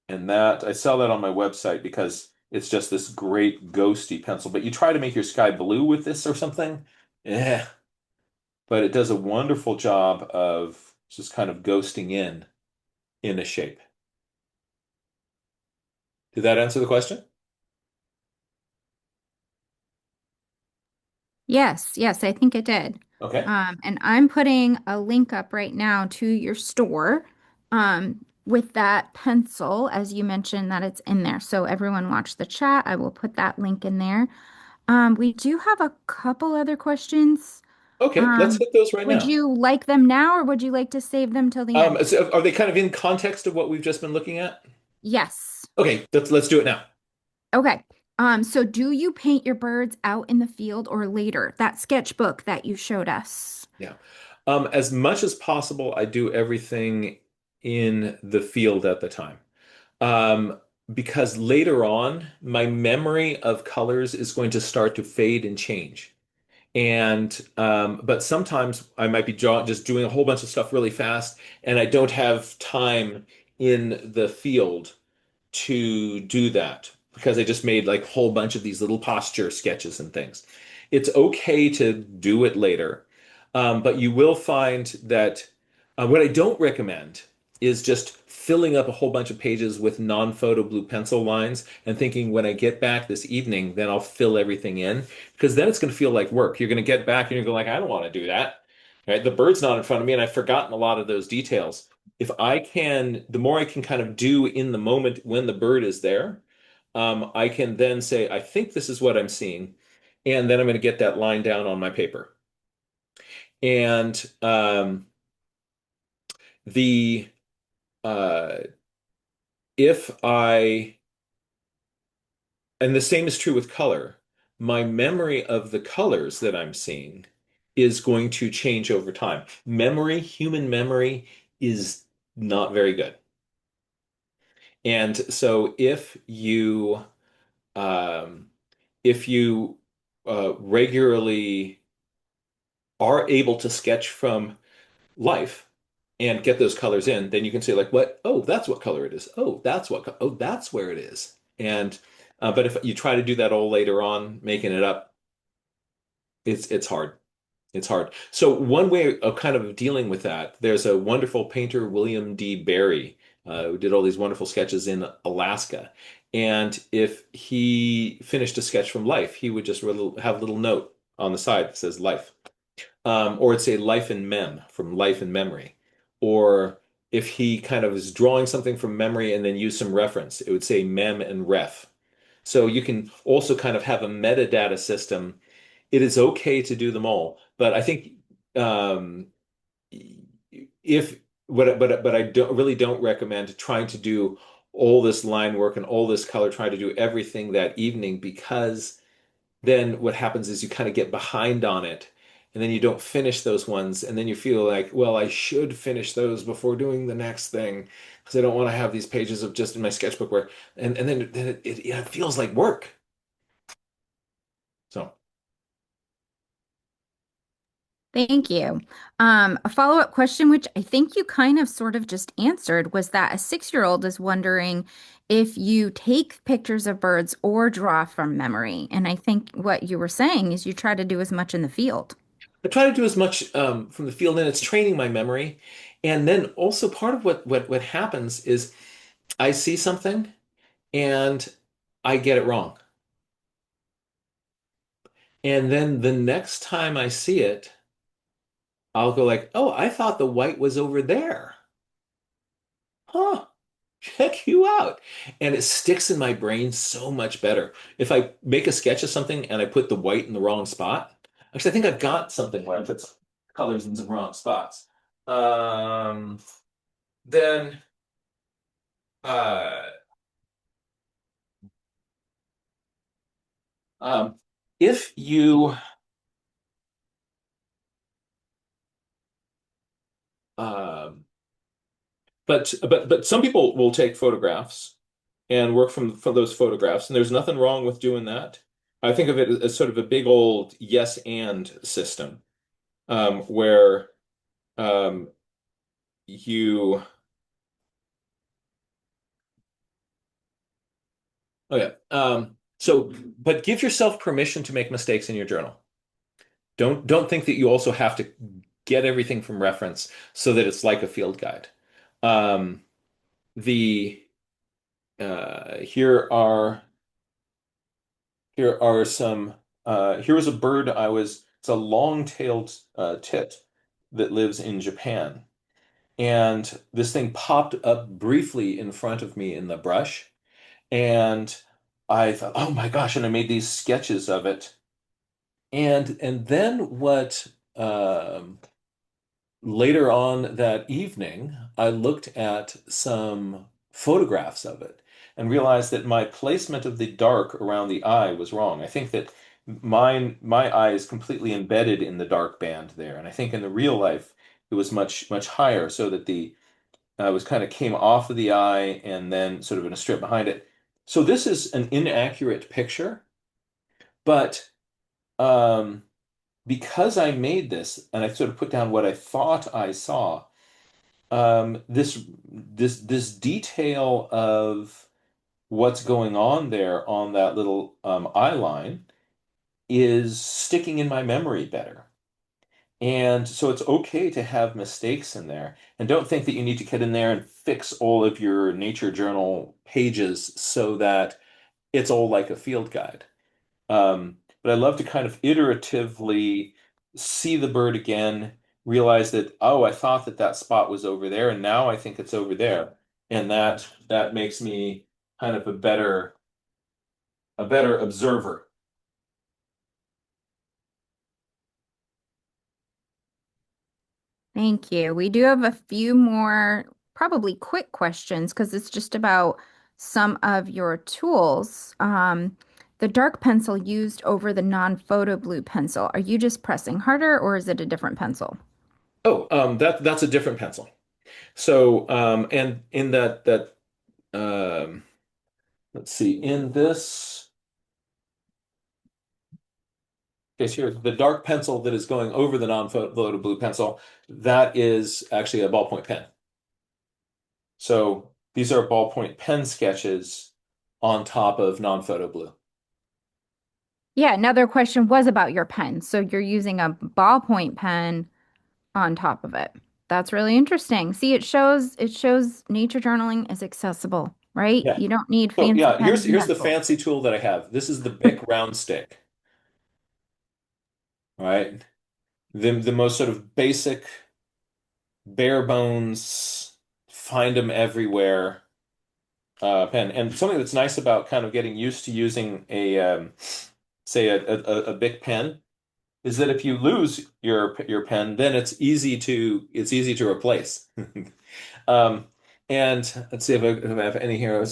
And that I sell that on my website because it's just this great ghosty pencil. But you try to make your sky blue with this or something, eh. But it does a wonderful job of just kind of ghosting in a shape. Did that answer the question? Yes, yes, I think it did. Okay. And I'm putting a link up right now to your store. with that pencil, as you mentioned that it's in there. So everyone watch the chat. I will put that link in there. We do have a couple other questions. Okay, let's Um, hit those right would now. you like them now or would you like to save them till the end? So are they kind of in context of what we've just been looking at? Yes. Okay, let's do it now. Okay. So do you paint your birds out in the field or later? That sketchbook that you showed us. Yeah. As much as possible, I do everything in the field at the time. Um, because later on, my memory of colors is going to start to fade and change. And but sometimes I might be just doing a whole bunch of stuff really fast, and I don't have time in the field to do that because I just made like a whole bunch of these little posture sketches and things. It's okay to do it later, but you will find that what I don't recommend is just filling up a whole bunch of pages with non-photo blue pencil lines and thinking when I get back this evening, then I'll fill everything in because then it's going to feel like work. You're going to get back and you're going like, I don't want to do that. Right? The bird's not in front of me, and I've forgotten a lot of those details. If I can, the more I can kind of do in the moment when the bird is there, I can then say, I think this is what I'm seeing, and then I'm going to get that line down on my paper. And the uh, if I and the same is true with color, my memory of the colors that I'm seeing is going to change over time. Human memory is not very good. And so um, if you regularly are able to sketch from life and get those colors in, then you can say like, what? Oh, that's what color it is. Oh, oh, that's where it is. And but if you try to do that all later on, making it up, it's hard. It's hard. So one way of kind of dealing with that, there's a wonderful painter, William D. Barry, who did all these wonderful sketches in Alaska. And if he finished a sketch from life, he would just have a little note on the side that says life. Or it'd say life in mem from life in memory. Or if he kind of is drawing something from memory and then use some reference, it would say mem and ref. So you can also kind of have a metadata system. It is okay to do them all, but I think um, if but I don't recommend trying to do all this line work and all this color, trying to do everything that evening because then what happens is you kind of get behind on it and then you don't finish those ones and then you feel like, well, I should finish those before doing the next thing because I don't want to have these pages of just in my sketchbook where and then it feels like work. So. Thank you. A follow-up question, which I think you kind of sort of just answered, was that a 6-year-old is wondering if you take pictures of birds or draw from memory. And I think what you were saying is you try to do as much in the field. I try to do as much from the field, and it's training my memory. And then also part of what happens is I see something and I get it wrong. And then the next time I see it, I'll go like, "Oh, I thought the white was over there. Huh, check you out." And it sticks in my brain so much better. If I make a sketch of something and I put the white in the wrong spot, actually, I think I've got something where I put some colors in some wrong spots. Um, then uh, um, if you um, but some people will take photographs and work from those photographs, and there's nothing wrong with doing that. I think of it as sort of a big old yes and system, where um, you oh yeah so but give yourself permission to make mistakes in your journal. Don't think that you also have to get everything from reference so that it's like a field guide. Um, the here are some here was a bird it's a long-tailed tit that lives in Japan. and this thing popped up briefly in front of me in the brush, and I thought, oh my gosh, and I made these sketches of it. And then what later on that evening, I looked at some photographs of it and realized that my placement of the dark around the eye was wrong. I think that my eye is completely embedded in the dark band there, and I think in the real life it was much higher, so that the was kind of came off of the eye and then sort of in a strip behind it. So this is an inaccurate picture, but um, because I made this and I sort of put down what I thought I saw, this detail of what's going on there on that little eye line is sticking in my memory better. And so it's okay to have mistakes in there. And don't think that you need to get in there and fix all of your nature journal pages so that it's all like a field guide. But I love to kind of iteratively see the bird again, realize that, oh, I thought that that spot was over there, and now I think it's over there. And that makes me kind of a better observer. Thank you. We do have a few more probably quick questions because it's just about some of your tools. The dark pencil used over the non-photo blue pencil. Are you just pressing harder or is it a different pencil? Oh, that's a different pencil. So, and in that let's see, in this case here, the dark pencil that is going over the non-photo blue pencil, that is actually a ballpoint pen. So these are ballpoint pen sketches on top of non-photo blue. Yeah, another question was about your pen. So you're using a ballpoint pen on top of it. That's really interesting. See, it shows nature journaling is accessible, right? Yeah. You don't need So fancy yeah, pens here's and here's the pencils. fancy tool that I have. This is the Bic round stick. All right. The most sort of basic, bare bones, find them everywhere pen. And something that's nice about kind of getting used to using say a Bic pen is that if you lose your pen, then it's easy to replace. Um, and let's see if I have any here.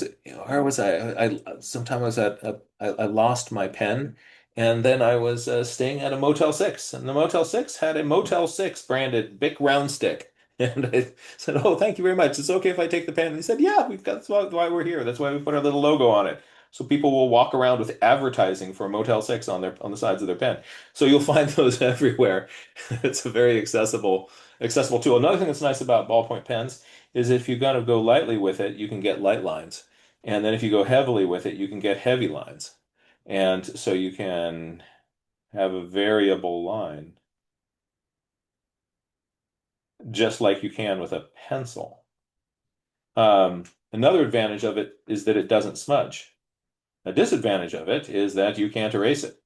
Where was I? Sometime I was I lost my pen, and then I was staying at a Motel 6, and the Motel 6 had a Motel 6 branded Bic round stick. And I said, "Oh, thank you very much. It's okay if I take the pen." And he said, "Yeah, we've got that's why we're here. That's why we put our little logo on it, so people will walk around with advertising for Motel 6 on the sides of their pen." So you'll find those everywhere. It's a very accessible tool. Another thing that's nice about ballpoint pens is if you kind of go lightly with it, you can get light lines. And then if you go heavily with it, you can get heavy lines. And so you can have a variable line, just like you can with a pencil. Another advantage of it is that it doesn't smudge. A disadvantage of it is that you can't erase it.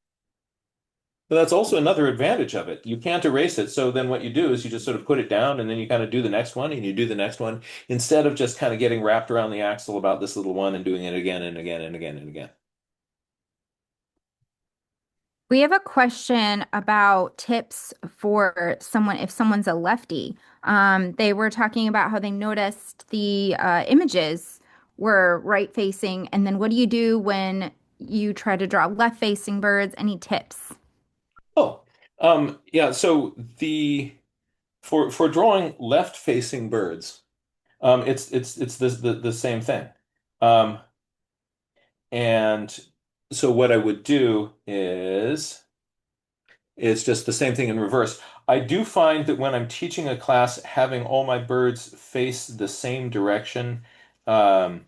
But that's also another advantage of it. You can't erase it. So then what you do is you just sort of put it down and then you kind of do the next one and you do the next one instead of just kind of getting wrapped around the axle about this little one and doing it again and again and again and again. We have a question about tips for someone if someone's a lefty. They were talking about how they noticed the images were right facing, and then what do you do when you try to draw left facing birds? Any tips? Oh, yeah. So the for drawing left-facing birds, it's the same thing. Um, and so what I would do is it's just the same thing in reverse. I do find that when I'm teaching a class, having all my birds face the same direction um,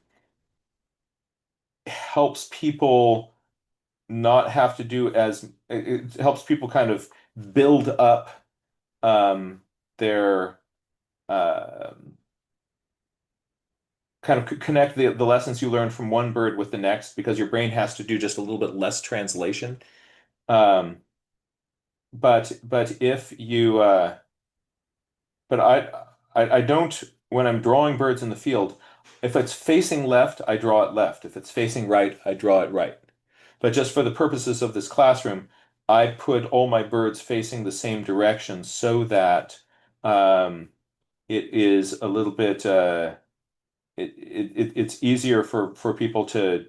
helps people not have to do as it helps people kind of build up their um kind of connect the lessons you learned from one bird with the next because your brain has to do just a little bit less translation. Um, but if you but I don't, when I'm drawing birds in the field, if it's facing left, I draw it left. If it's facing right, I draw it right. But just for the purposes of this classroom, I put all my birds facing the same direction so that um, it is a little bit it's easier for people to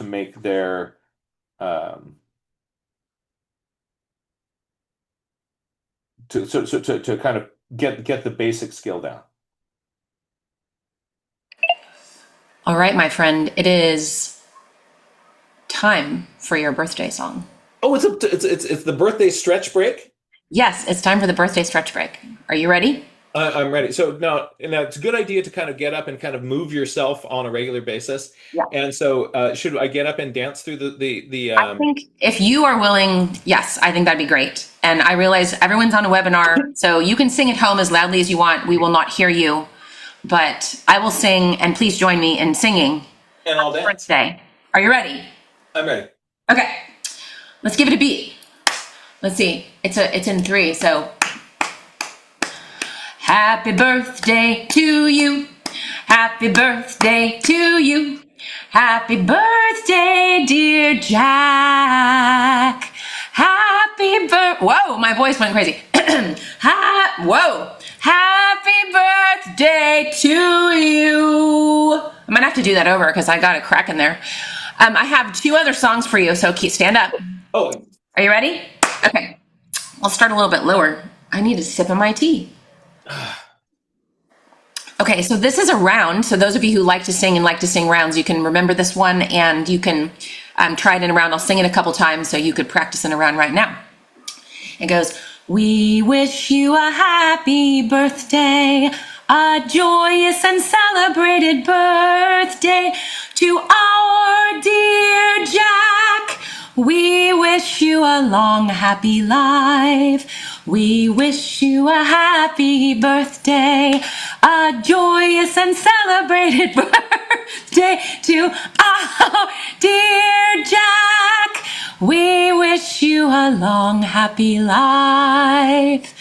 make their um, to kind of get the basic skill down. All right, my friend, it is time for your birthday song. Oh, it's the birthday stretch break. Yes, it's time for the birthday stretch break. Are you ready? I'm ready. So now it's a good idea to kind of get up and kind of move yourself on a regular basis. Yeah. And so, should I get up and dance through the I think if you are willing, yes, I think that'd be great. And I realize everyone's on a webinar, so you can sing at home as loudly as you want. We will not hear you, but I will sing, and please join me in singing and I'll dance? birthday. Are you ready? I'm ready. Okay, let's give it a beat. Let's see. It's in three. So, happy birthday to you. Happy birthday to you. Happy birthday, dear Jack. Happy Whoa, my voice went crazy. Whoa. Happy birthday to you. I might have to do that over because I got a crack in there. I have two other songs for you, so stand up. Oh, Are you ready? Okay. I'll start a little bit lower. I need a sip of my tea. Okay, so this is a round. So those of you who like to sing and like to sing rounds, you can remember this one and you can try it in a round. I'll sing it a couple times so you could practice in a round right now. It goes, we wish you a happy birthday, a joyous and celebrated birthday to our dear Jack. We wish you a long, happy life. We wish you a happy birthday, a joyous and celebrated birthday to our dear Jack. We wish you a long, happy life.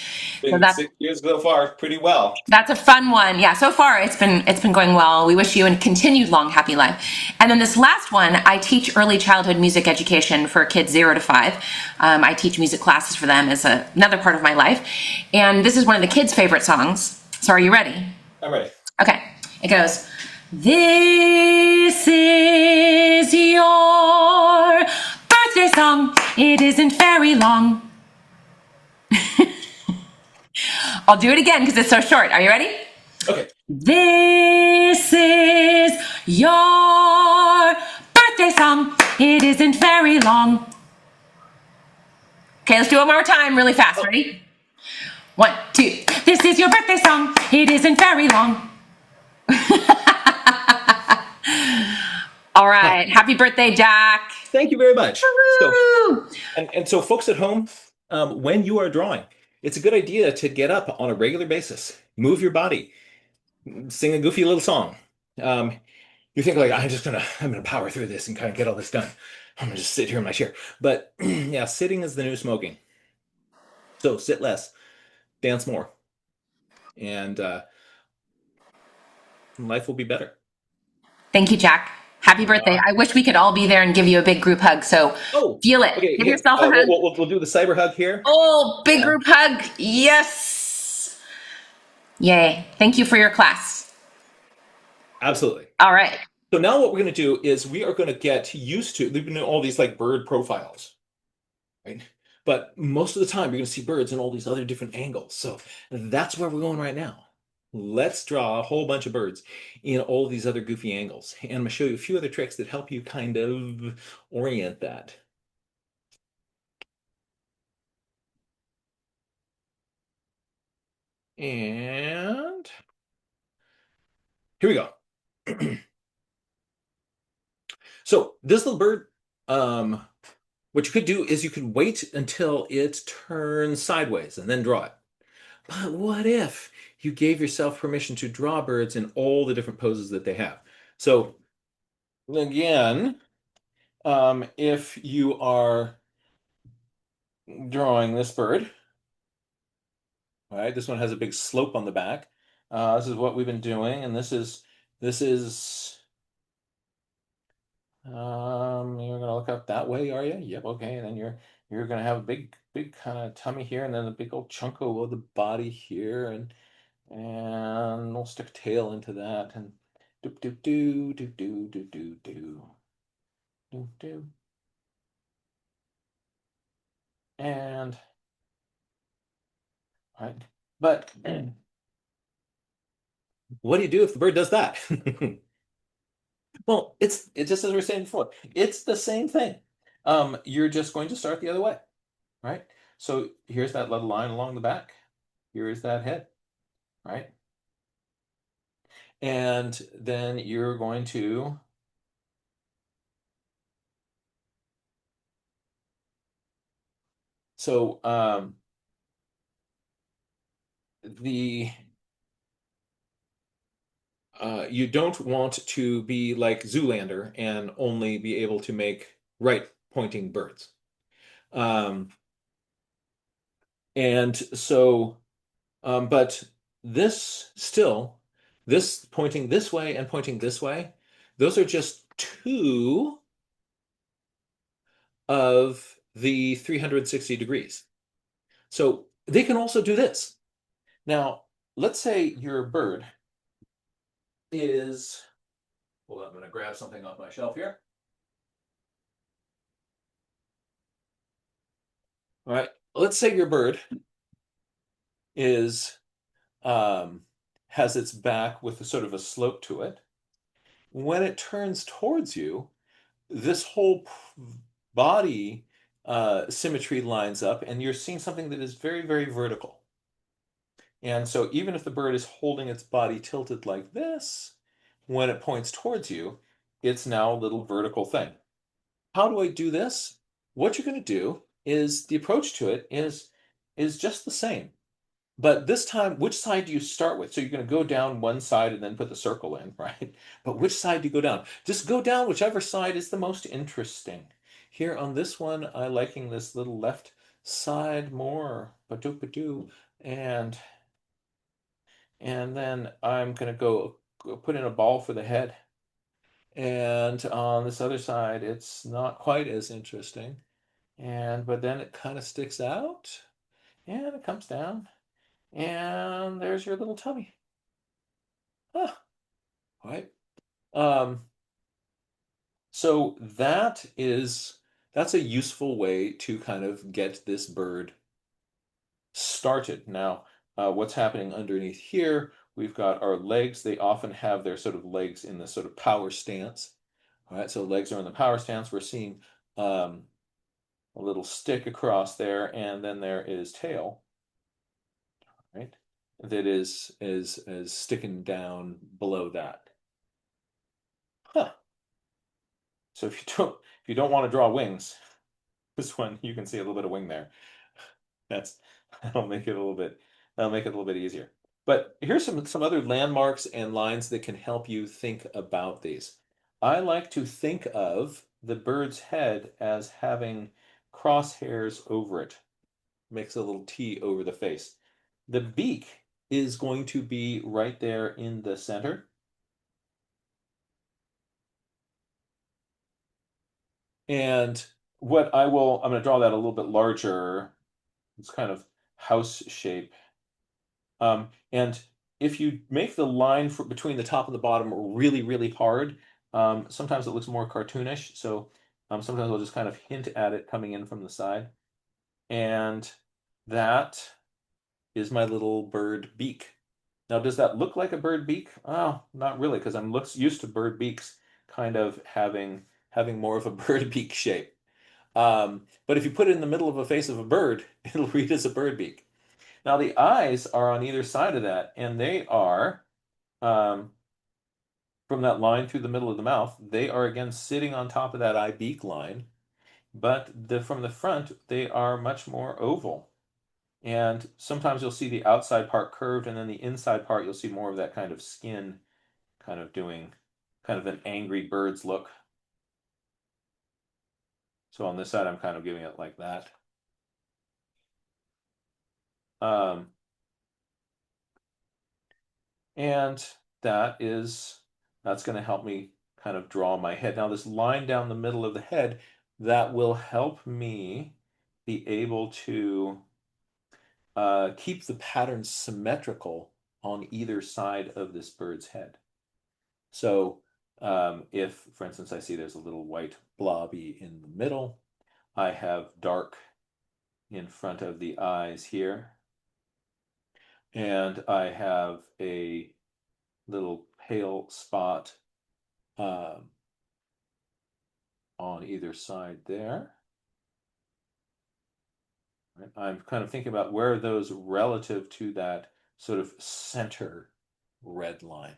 So been 6 years so far, pretty well. that's a fun one. Yeah, so far it's been going well. We wish you a continued long, happy life. And then this last one, I teach early childhood music education for kids 0 to 5. I teach music classes for them as another part of my life. And this is one of the kids' favorite songs. So are you ready? I'm ready. Okay. It goes, this is your birthday song. It isn't very long. I'll do it again because it's so short. Are you ready? Okay. This is your birthday song. It isn't very long. Okay, let's do it one more time really fast. Ready? 1, 2. This is your birthday song. It isn't very long. All right. Happy birthday, Jack. Thank you very much. So, Woo! and so folks at home, when you are drawing, it's a good idea to get up on a regular basis, move your body, sing a goofy little song. Um, you think like I'm gonna power through this and kind of get all this done. I'm gonna just sit here in my chair. But yeah, sitting is the new smoking. So sit less, dance more, and life will be better. Thank you, Jack. Happy birthday. I wish we could all be there and give you a big group hug. So Oh, feel it. okay. Give yourself a hug. We'll do the cyber hug here. Oh, big group hug. Yes. Yay. Thank you for your class. Absolutely. All right. So now what we're going to do is we are going to get used to leaving all these like bird profiles, right? But most of the time you're going to see birds in all these other different angles. So that's where we're going right now. Let's draw a whole bunch of birds in all these other goofy angles. And I'm going to show you a few other tricks that help you kind of orient that. And here we go. So this little bird, what you could do is you could wait until it turns sideways and then draw it. But what if you gave yourself permission to draw birds in all the different poses that they have? So again, if you are drawing this bird, all right, this one has a big slope on the back. This is what we've been doing, and this is you're gonna look up that way, are you? Yep, okay. And then you're gonna have a big kind of tummy here, and then a big old chunk of the body here, and we'll stick a tail into that, and doop doop doo doop doo doo doo doo doo doo. And right, but what do you do if the bird does that? Well, it's just as we were saying before, it's the same thing. You're just going to start the other way, right? So here's that little line along the back. Here is that head, right? And then you're going to so the you don't want to be like Zoolander and only be able to make right pointing birds. Um, and so but this still, this pointing this way and pointing this way, those are just two of the 360 degrees. So they can also do this. Now, let's say your bird is, well, I'm going to grab something off my shelf here. All right, let's say your bird is has its back with a sort of a slope to it. When it turns towards you, this whole body symmetry lines up, and you're seeing something that is very, very vertical. And so even if the bird is holding its body tilted like this, when it points towards you, it's now a little vertical thing. How do I do this? What you're going to do is the approach to it is just the same. But this time, which side do you start with? So you're going to go down one side and then put the circle in, right? But which side do you go down? Just go down whichever side is the most interesting. Here on this one, I liking this little left side more. Badoo badoo. And and then I'm going to go put in a ball for the head. And on this other side, it's not quite as interesting. And but then it kind of sticks out and it comes down. And there's your little tummy. Huh, right. Um, so that's a useful way to kind of get this bird started. Now, what's happening underneath here? We've got our legs. They often have their sort of legs in this sort of power stance. All right, so legs are in the power stance. We're seeing um, a little stick across there, and then there is tail, right? That is sticking down below that. Huh. So if you don't want to draw wings, this one you can see a little bit of wing there. That's that'll make it a little bit that'll make it a little bit easier. But here's some other landmarks and lines that can help you think about these. I like to think of the bird's head as having crosshairs over it. Makes a little T over the face. The beak is going to be right there in the center. And I'm going to draw that a little bit larger. It's kind of house shape. And if you make the line between the top and the bottom really, really hard, sometimes it looks more cartoonish. So sometimes I'll just kind of hint at it coming in from the side. And that is my little bird beak. Now, does that look like a bird beak? Oh, not really, because I'm used to bird beaks kind of having more of a bird beak shape. But if you put it in the middle of a face of a bird, it'll read as a bird beak. Now the eyes are on either side of that, and they are um, from that line through the middle of the mouth. They are again sitting on top of that eye beak line, but from the front they are much more oval. And sometimes you'll see the outside part curved, and then the inside part you'll see more of that kind of skin, kind of doing kind of an angry bird's look. So on this side, I'm kind of giving it like that. Um, And that's going to help me kind of draw my head. Now, this line down the middle of the head, that will help me be able to keep the pattern symmetrical on either side of this bird's head. So if, for instance, I see there's a little white blobby in the middle, I have dark in front of the eyes here, and I have a little pale spot on either side there. I'm kind of thinking about where are those relative to that sort of center red line.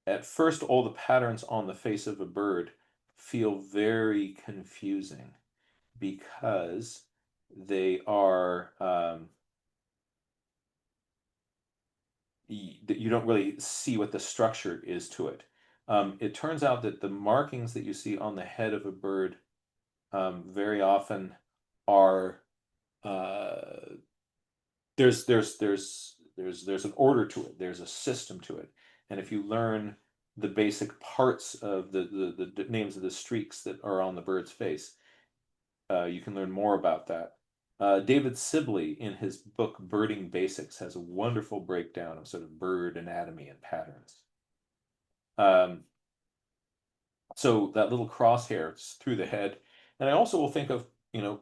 At first, all the patterns on the face of a bird feel very confusing because they are you don't really see what the structure is to it. It turns out that the markings that you see on the head of a bird very often are there's an order to it. There's a system to it, and if you learn the basic parts of the names of the streaks that are on the bird's face, you can learn more about that. David Sibley, in his book Birding Basics, has a wonderful breakdown of sort of bird anatomy and patterns. So that little crosshair through the head, and I also will think of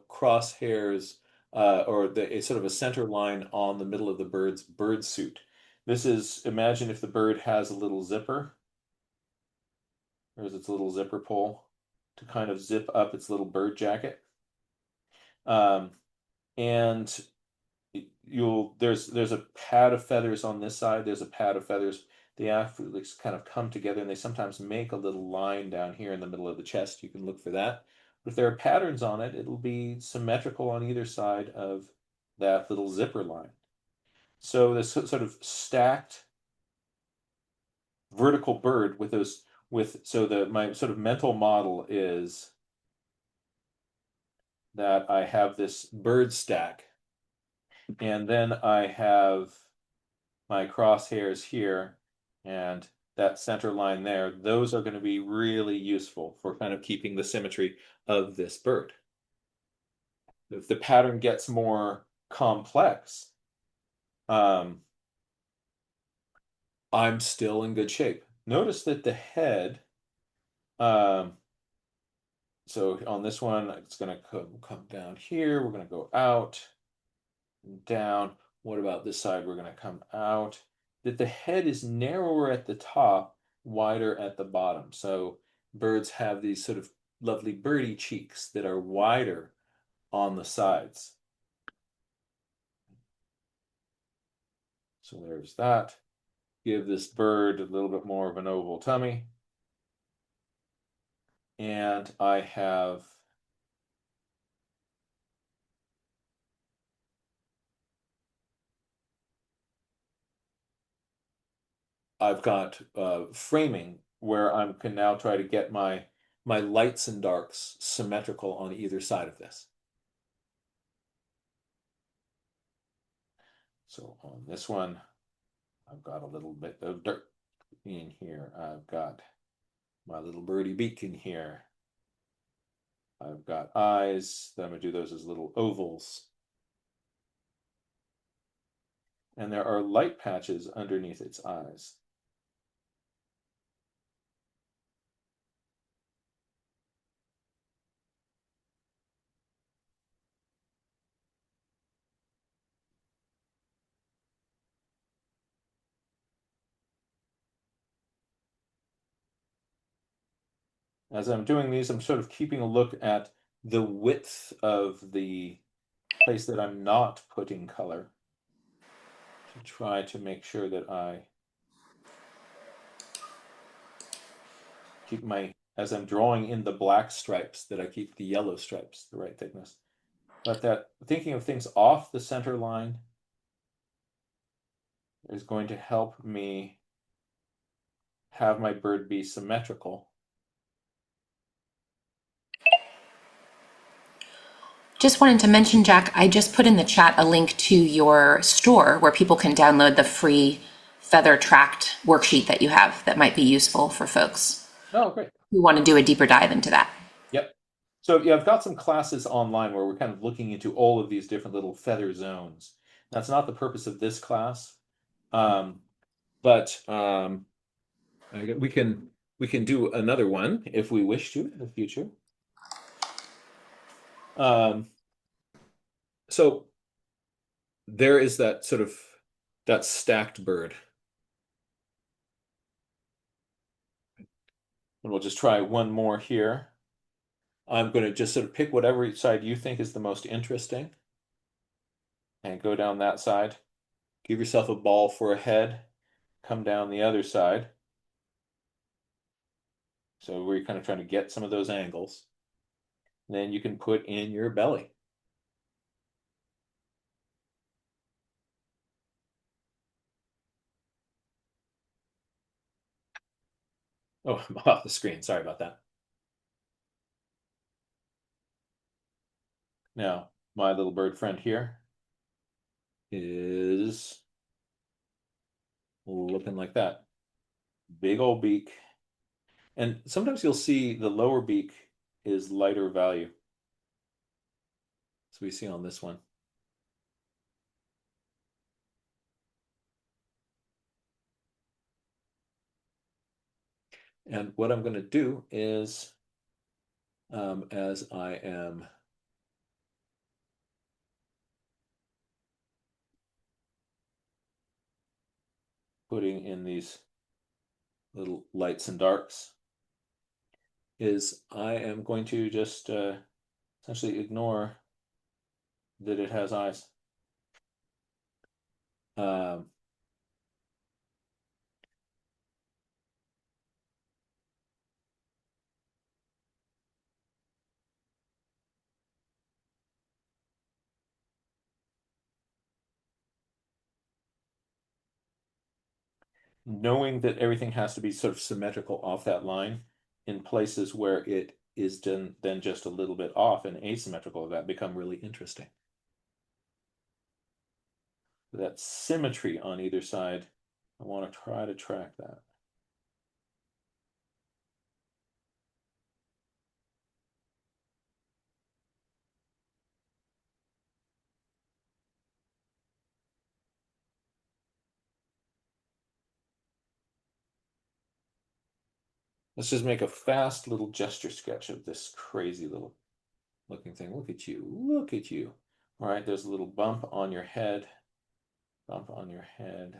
crosshairs or a sort of a center line on the middle of the bird's bird suit. This is, imagine if the bird has a little zipper. There's its little zipper pull to kind of zip up its little bird jacket. And there's a pad of feathers on this side. There's a pad of feathers. They actually kind of come together, and they sometimes make a little line down here in the middle of the chest. You can look for that. But if there are patterns on it, it'll be symmetrical on either side of that little zipper line. So this sort of stacked vertical bird with those my sort of mental model is that I have this bird stack, and then I have my crosshairs here and that center line there. Those are going to be really useful for kind of keeping the symmetry of this bird. If the pattern gets more complex, I'm still in good shape. Notice that the head, so on this one, it's going to come down here. We're going to go out and down. What about this side? We're going to come out. That the head is narrower at the top, wider at the bottom. So birds have these sort of lovely birdie cheeks that are wider on the sides. So there's that. Give this bird a little bit more of an oval tummy. And I've got framing where I can now try to get my lights and darks symmetrical on either side of this. So on this one, I've got a little bit of dirt in here. I've got my little birdie beak in here. I've got eyes. Then I'm going to do those as little ovals. And there are light patches underneath its eyes. As I'm doing these, I'm sort of keeping a look at the width of the place that I'm not putting color to try to make sure that I keep as I'm drawing in the black stripes, that I keep the yellow stripes the right thickness. But that thinking of things off the center line is going to help me have my bird be symmetrical. Just wanted to mention, Jack, I just put in the chat a link to your store where people can download the free feather tracked worksheet that you have that might be useful for folks Oh, great. who want to do a deeper dive into that. Yep. So yeah, I've got some classes online where we're kind of looking into all of these different little feather zones. That's not the purpose of this class, but we can do another one if we wish to in the future. So there is that sort of that stacked bird. And we'll just try one more here. I'm going to just sort of pick whatever side you think is the most interesting and go down that side. Give yourself a ball for a head. Come down the other side. So we're kind of trying to get some of those angles. Then you can put in your belly. Oh, I'm off the screen. Sorry about that. Now, my little bird friend here is looking like that. Big old beak. And sometimes you'll see the lower beak is lighter value. So we see on this one. And what I'm going to do is, as I am putting in these little lights and darks, is I am going to just essentially ignore that it has eyes. Um, Knowing that everything has to be sort of symmetrical off that line in places where it is then just a little bit off and asymmetrical, that become really interesting. That symmetry on either side, I want to try to track that. Let's just make a fast little gesture sketch of this crazy little looking thing. Look at you. Look at you. All right, there's a little bump on your head. Bump on your head.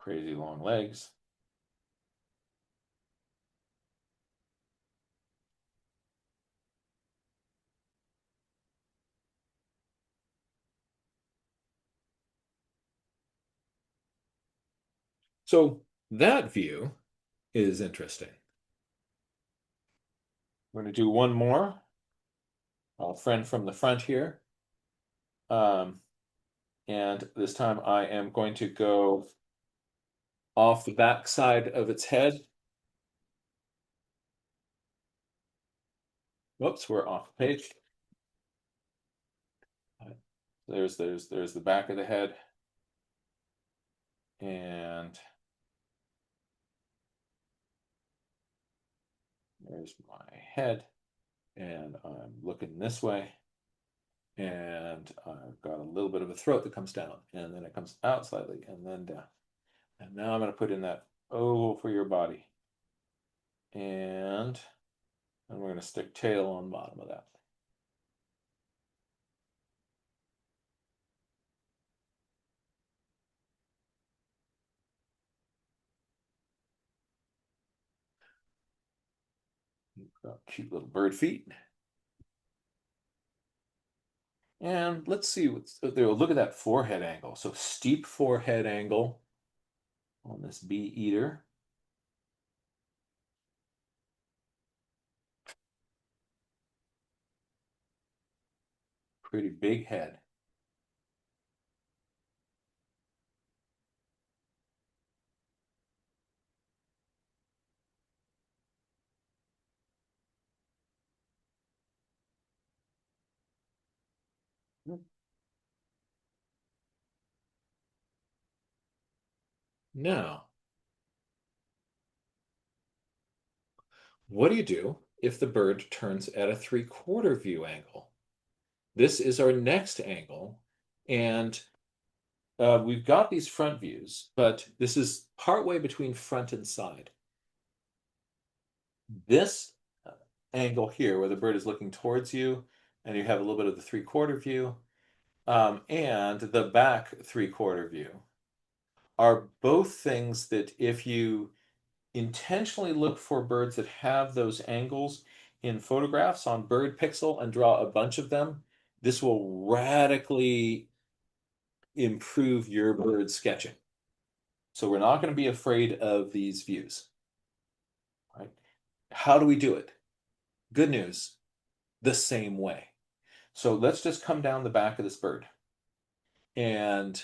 Crazy long legs. So that view is interesting. We're going to do one more. Our friend from the front here. And this time I am going to go off the back side of its head. Whoops, we're off the page. There's the back of the head. And there's my head. And I'm looking this way. And I've got a little bit of a throat that comes down. And then it comes out slightly and then down. And now I'm going to put in that oval for your body. And we're going to stick tail on the bottom of that. Got cute little bird feet. And let's see what's there. Look at that forehead angle. So steep forehead angle on this bee eater. Pretty big head. Now, what do you do if the bird turns at a 3/4 view angle? This is our next angle, and we've got these front views, but this is partway between front and side. This angle here, where the bird is looking towards you, and you have a little bit of the 3/4 view, and the back 3/4 view, are both things that if you intentionally look for birds that have those angles in photographs on Bird Pixel and draw a bunch of them, this will radically improve your bird sketching. So we're not going to be afraid of these views. Right? How do we do it? Good news, the same way. So let's just come down the back of this bird. And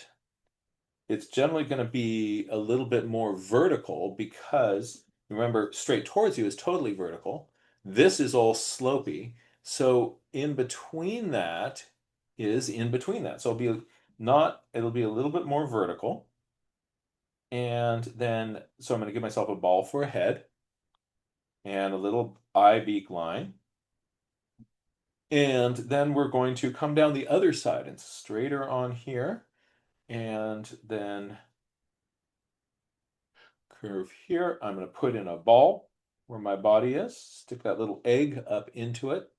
it's generally going to be a little bit more vertical because remember, straight towards you is totally vertical. This is all slopey. So in between that is in between that. So it'll be a little bit more vertical. And then, so I'm going to give myself a ball for a head and a little eye beak line. And then we're going to come down the other side and straighter on here. And then curve here. I'm going to put in a ball where my body is, stick that little egg up into it.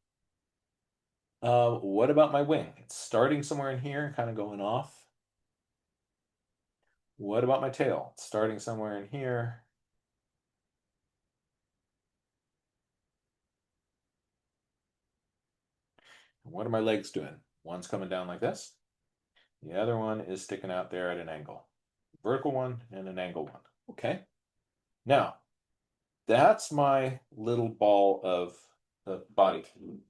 What about my wing? It's starting somewhere in here and kind of going off. What about my tail? It's starting somewhere in here. What are my legs doing? One's coming down like this. The other one is sticking out there at an angle. Vertical one and an angle one. Okay. Now, that's my little ball of the body.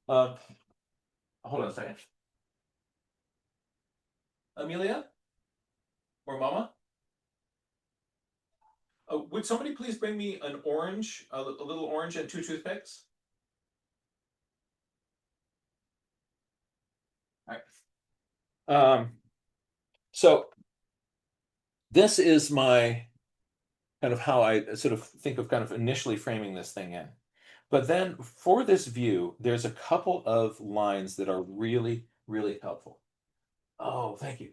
Hold on a second. Amelia? Or Mama? Would somebody please bring me an orange, a little orange and 2 toothpicks? All right. So this is my kind of how I sort of think of kind of initially framing this thing in. But then for this view, there's a couple of lines that are really, really helpful. Oh, thank you.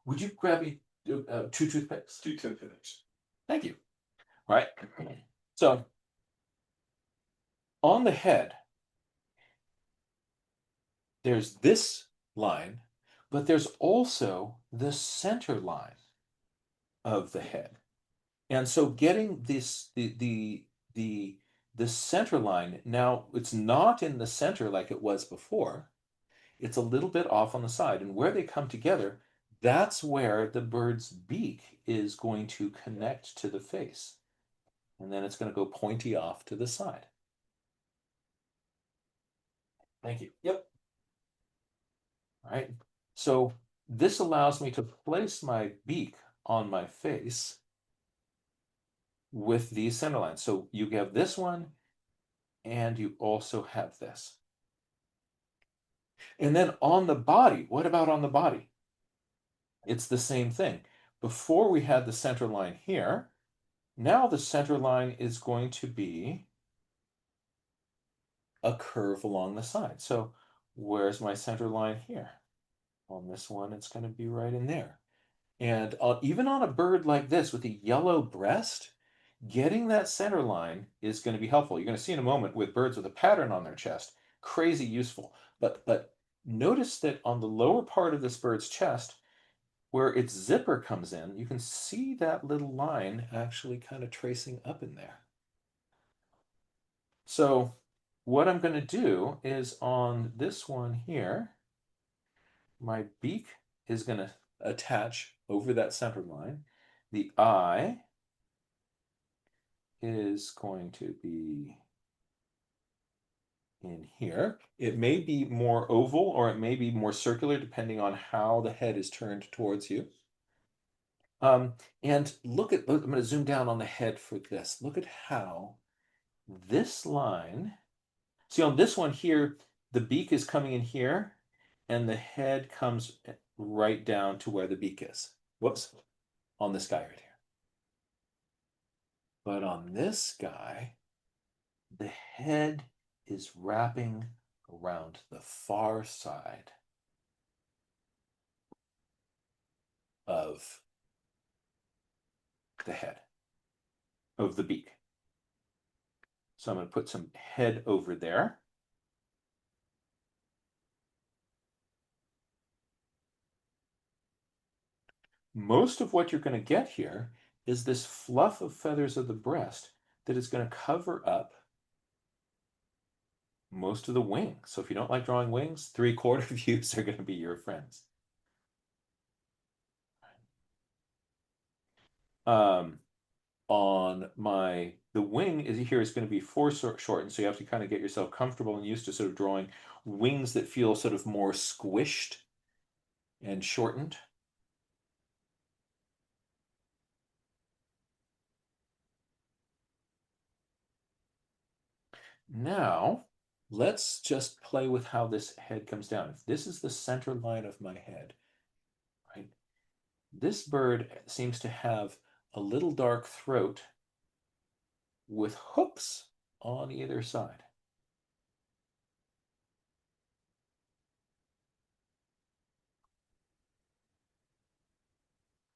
Would you grab me 2 toothpicks? 2 toothpicks. Thank you. All right. So on the head, there's this line, but there's also the center line of the head. And so getting this the center line, now it's not in the center like it was before. It's a little bit off on the side. And where they come together, that's where the bird's beak is going to connect to the face. And then it's going to go pointy off to the side. Thank you. Yep. All right. So this allows me to place my beak on my face with these center lines. So you have this one, and you also have this. And then on the body, what about on the body? It's the same thing. Before we had the center line here, now the center line is going to be a curve along the side. So where's my center line here? On this one, it's going to be right in there. And even on a bird like this with a yellow breast, getting that center line is going to be helpful. You're going to see in a moment with birds with a pattern on their chest, crazy useful. But notice that on the lower part of this bird's chest, where its zipper comes in, you can see that little line actually kind of tracing up in there. So what I'm going to do is on this one here, my beak is going to attach over that center line. The eye is going to be in here. It may be more oval or it may be more circular depending on how the head is turned towards you. And look at, I'm going to zoom down on the head for this. Look at how this line, see on this one here, the beak is coming in here and the head comes right down to where the beak is. Whoops, on this guy right here. But on this guy, the head is wrapping around the far side of the head, of the beak. So I'm going to put some head over there. Most of what you're going to get here is this fluff of feathers of the breast that is going to cover up most of the wing. So if you don't like drawing wings, 3/4 views are going to be your friends. On the wing is here is going to be foreshortened, so you have to kind of get yourself comfortable and used to sort of drawing wings that feel sort of more squished and shortened. Now, let's just play with how this head comes down. If this is the center line of my head, right? This bird seems to have a little dark throat with hooks on either side.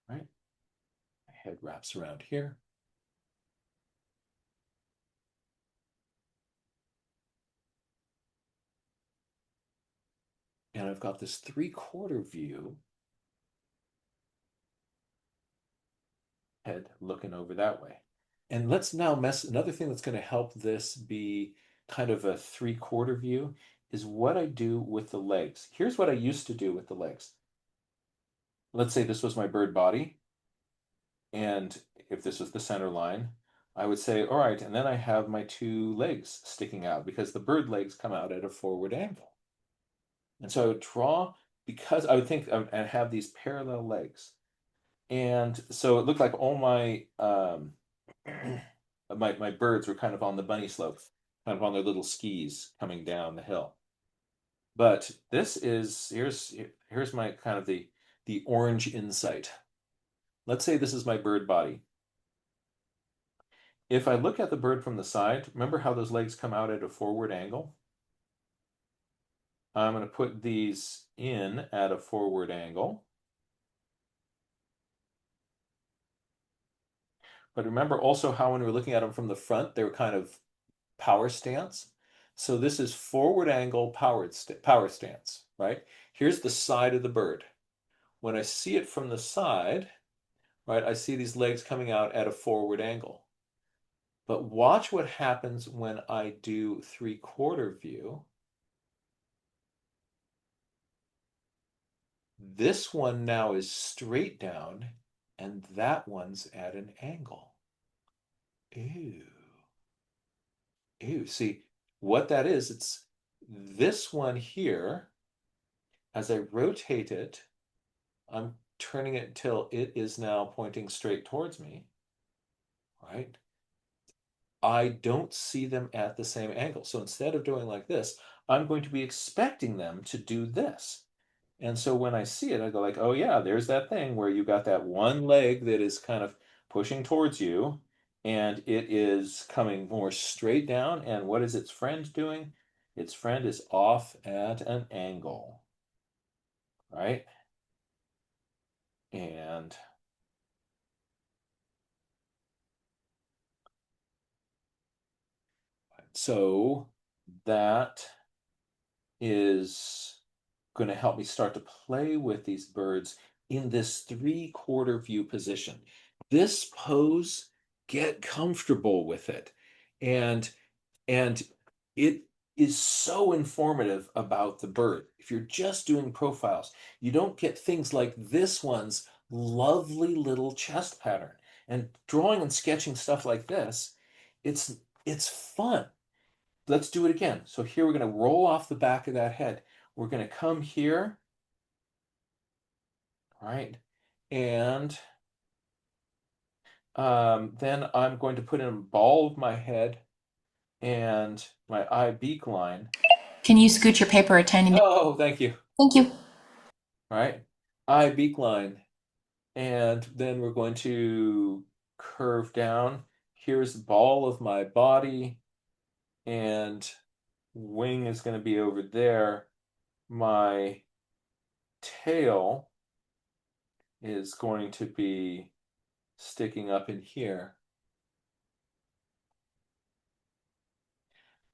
Right? My head wraps around here. And I've got this 3/4 view head looking over that way. And let's now another thing that's going to help this be kind of a 3/4 view is what I do with the legs. Here's what I used to do with the legs. Let's say this was my bird body. And if this was the center line, I would say, all right, and then I have my 2 legs sticking out because the bird legs come out at a forward angle. And so I would draw, because I would think and have these parallel legs. And so it looked like all my my birds were kind of on the bunny slope, kind of on their little skis coming down the hill. But this is here's my kind of the orange insight. Let's say this is my bird body. If I look at the bird from the side, remember how those legs come out at a forward angle? I'm going to put these in at a forward angle. But remember also how when we were looking at them from the front, they were kind of power stance. So this is forward angle power stance, right? Here's the side of the bird. When I see it from the side, right, I see these legs coming out at a forward angle. But watch what happens when I do 3/4 view. This one now is straight down, and that one's at an angle. Ew. Ew. See, what that is, it's this one here. As I rotate it, I'm turning it until it is now pointing straight towards me, right? I don't see them at the same angle. So instead of doing like this, I'm going to be expecting them to do this. And so when I see it, I go like, oh yeah, there's that thing where you got that one leg that is kind of pushing towards you and it is coming more straight down. And what is its friend doing? Its friend is off at an angle, right? And so that is going to help me start to play with these birds in this 3/4 view position. This pose, get comfortable with it. And it is so informative about the bird. If you're just doing profiles, you don't get things like this one's lovely little chest pattern. And drawing and sketching stuff like this, it's fun. let's do it again. So here we're going to roll off the back of that head. We're going to come here, right? And then I'm going to put in a ball of my head and my eye beak line. Can you scoot your paper a tiny bit? Oh, thank you. Thank you. All right, eye beak line. And then we're going to curve down. Here's the ball of my body, and wing is going to be over there. My tail is going to be sticking up in here.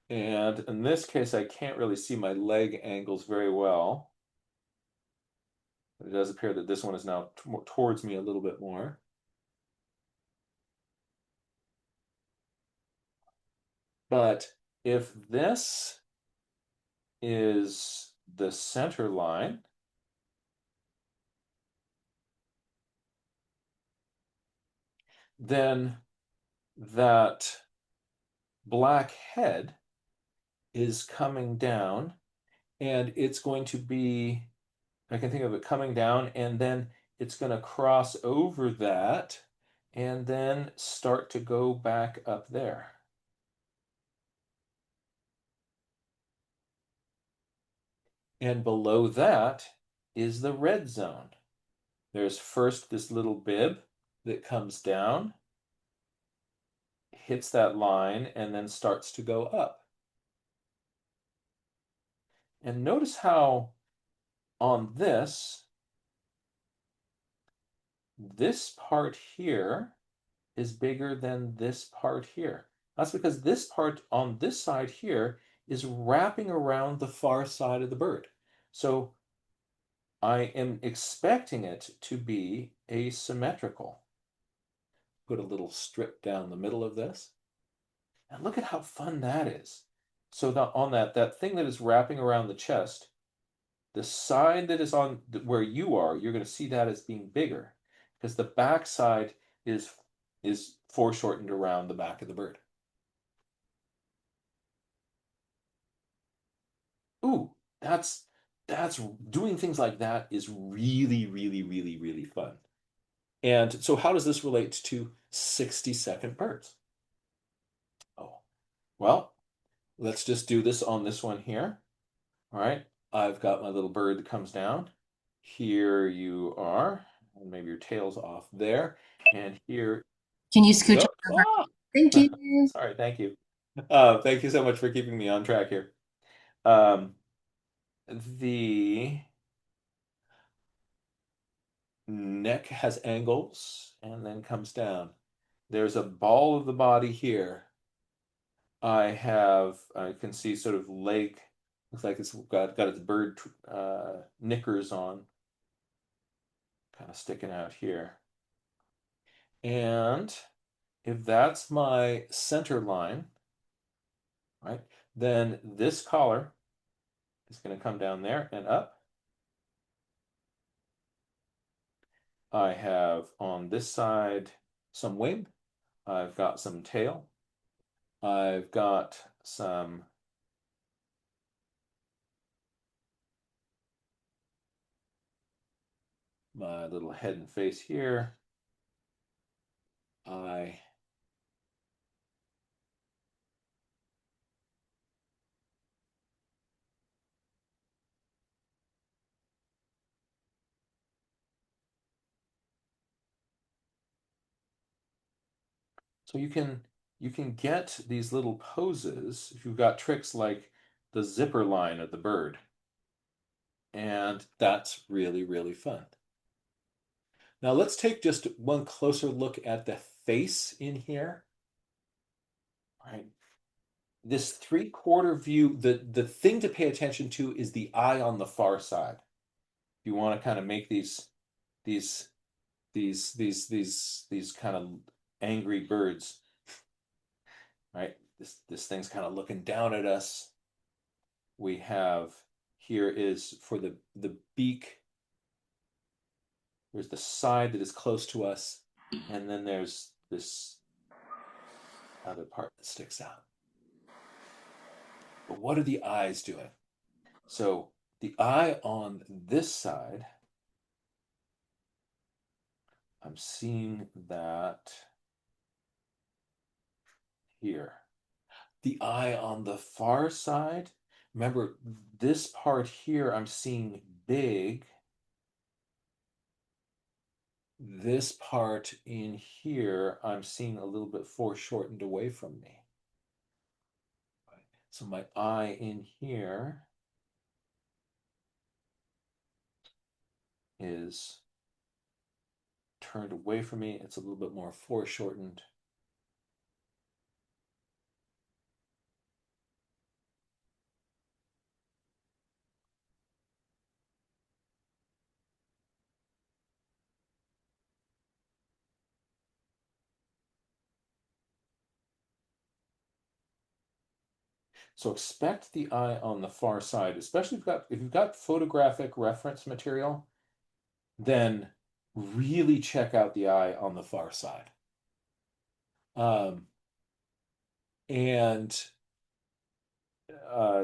And in this case, I can't really see my leg angles very well. It does appear that this one is now towards me a little bit more. But if this is the center line, then that black head is coming down, and it's going to be, I can think of it coming down, and then it's going to cross over that and then start to go back up there. And below that is the red zone. There's first this little bib that comes down, hits that line, and then starts to go up. And notice how on this part here is bigger than this part here. That's because this part on this side here is wrapping around the far side of the bird. So I am expecting it to be asymmetrical. Put a little strip down the middle of this. And look at how fun that is. So on that thing that is wrapping around the chest, the side that is on where you are, you're going to see that as being bigger because the back side is foreshortened around the back of the bird. Ooh, that's doing things like that is really, really, really, really fun. And so how does this relate to 60-second birds? Oh, well, let's just do this on this one here. All right, I've got my little bird that comes down. Here you are, and maybe your tail's off there. And here Can you you scooch go. over? Ah! Thank you. Sorry, thank you. Thank you so much for keeping me on track here. Um, the neck has angles and then comes down. There's a ball of the body here. I can see sort of leg, looks like it's got its bird knickers on, kind of sticking out here. And if that's my center line, right, then this collar is going to come down there and up. I have on this side some wing. I've got some tail. I've got some my little head and face here. I so you can get these little poses if you've got tricks like the zipper line of the bird. And that's really, really fun. Now let's take just one closer look at the face in here. All right. This three-quarter view, the thing to pay attention to is the eye on the far side. You want to kind of make these these kind of angry birds, right? This thing's kind of looking down at us. We have here is for the beak. There's the side that is close to us, and then there's this other part that sticks out. what are the eyes doing? So the eye on this side, I'm seeing that here. The eye on the far side, remember this part here I'm seeing big. This part in here I'm seeing a little bit foreshortened away from me. So my eye in here is turned away from me. It's a little bit more foreshortened. So expect the eye on the far side, especially if you've got photographic reference material, then really check out the eye on the far side. And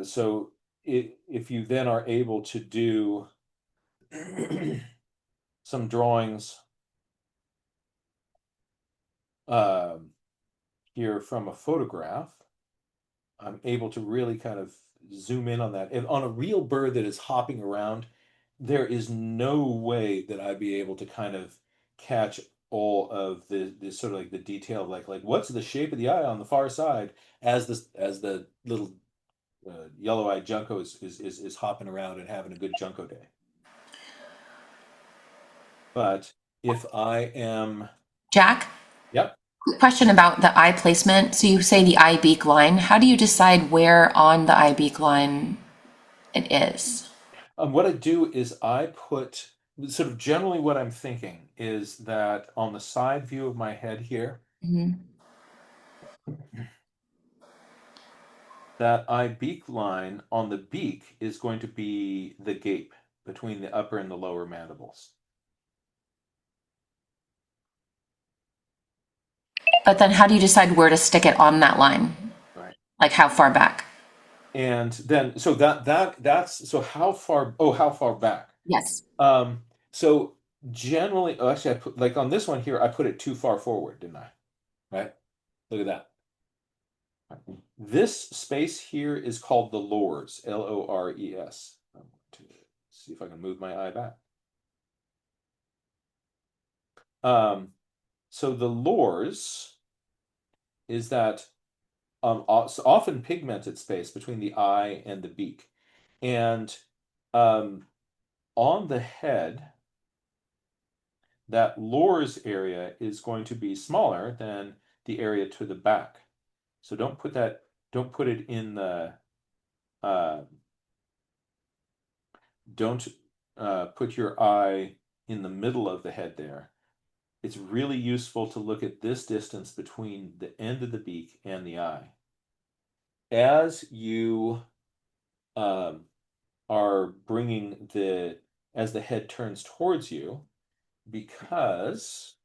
so if you then are able to do some drawings here from a photograph, I'm able to really kind of zoom in on that. And on a real bird that is hopping around, there is no way that I'd be able to kind of catch all of the sort of like the detail, like what's the shape of the eye on the far side as the little yellow-eyed junco is hopping around and having a good junco day. But if I am, Jack, yep. quick question about the eye placement. So you say the eye beak line. How do you decide where on the eye beak line it is? What I do is I put sort of generally what I'm thinking is that on the side view of my head here, Mhm. that eye beak line on the beak is going to be the gape between the upper and the lower mandibles. But then how do you decide where to stick it on that line? Right. Like how far back? And then so that's so how far back? Yes. So generally, oh, actually I put like on this one here, I put it too far forward, didn't I? Right? Look at that. This space here is called the lores, Lores. I'm going to see if I can move my eye back. So the lores is that often pigmented space between the eye and the beak. And on the head, that lores area is going to be smaller than the area to the back. So don't put it in the, uh, don't put your eye in the middle of the head there. It's really useful to look at this distance between the end of the beak and the eye. As you are bringing as the head turns towards you, because,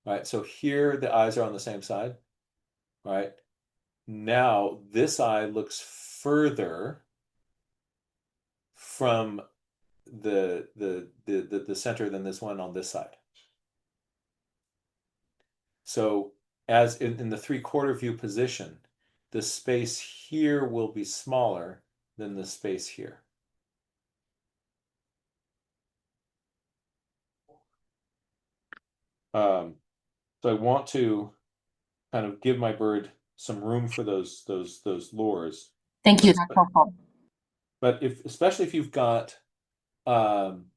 right, so here the eyes are on the same side, right? Now this eye looks further from the center than this one on this side. So as in the 3/4 view position, the space here will be smaller than the space here. So I want to kind of give my bird some room for those lures. Thank you. But That's helpful. but especially if you've got um,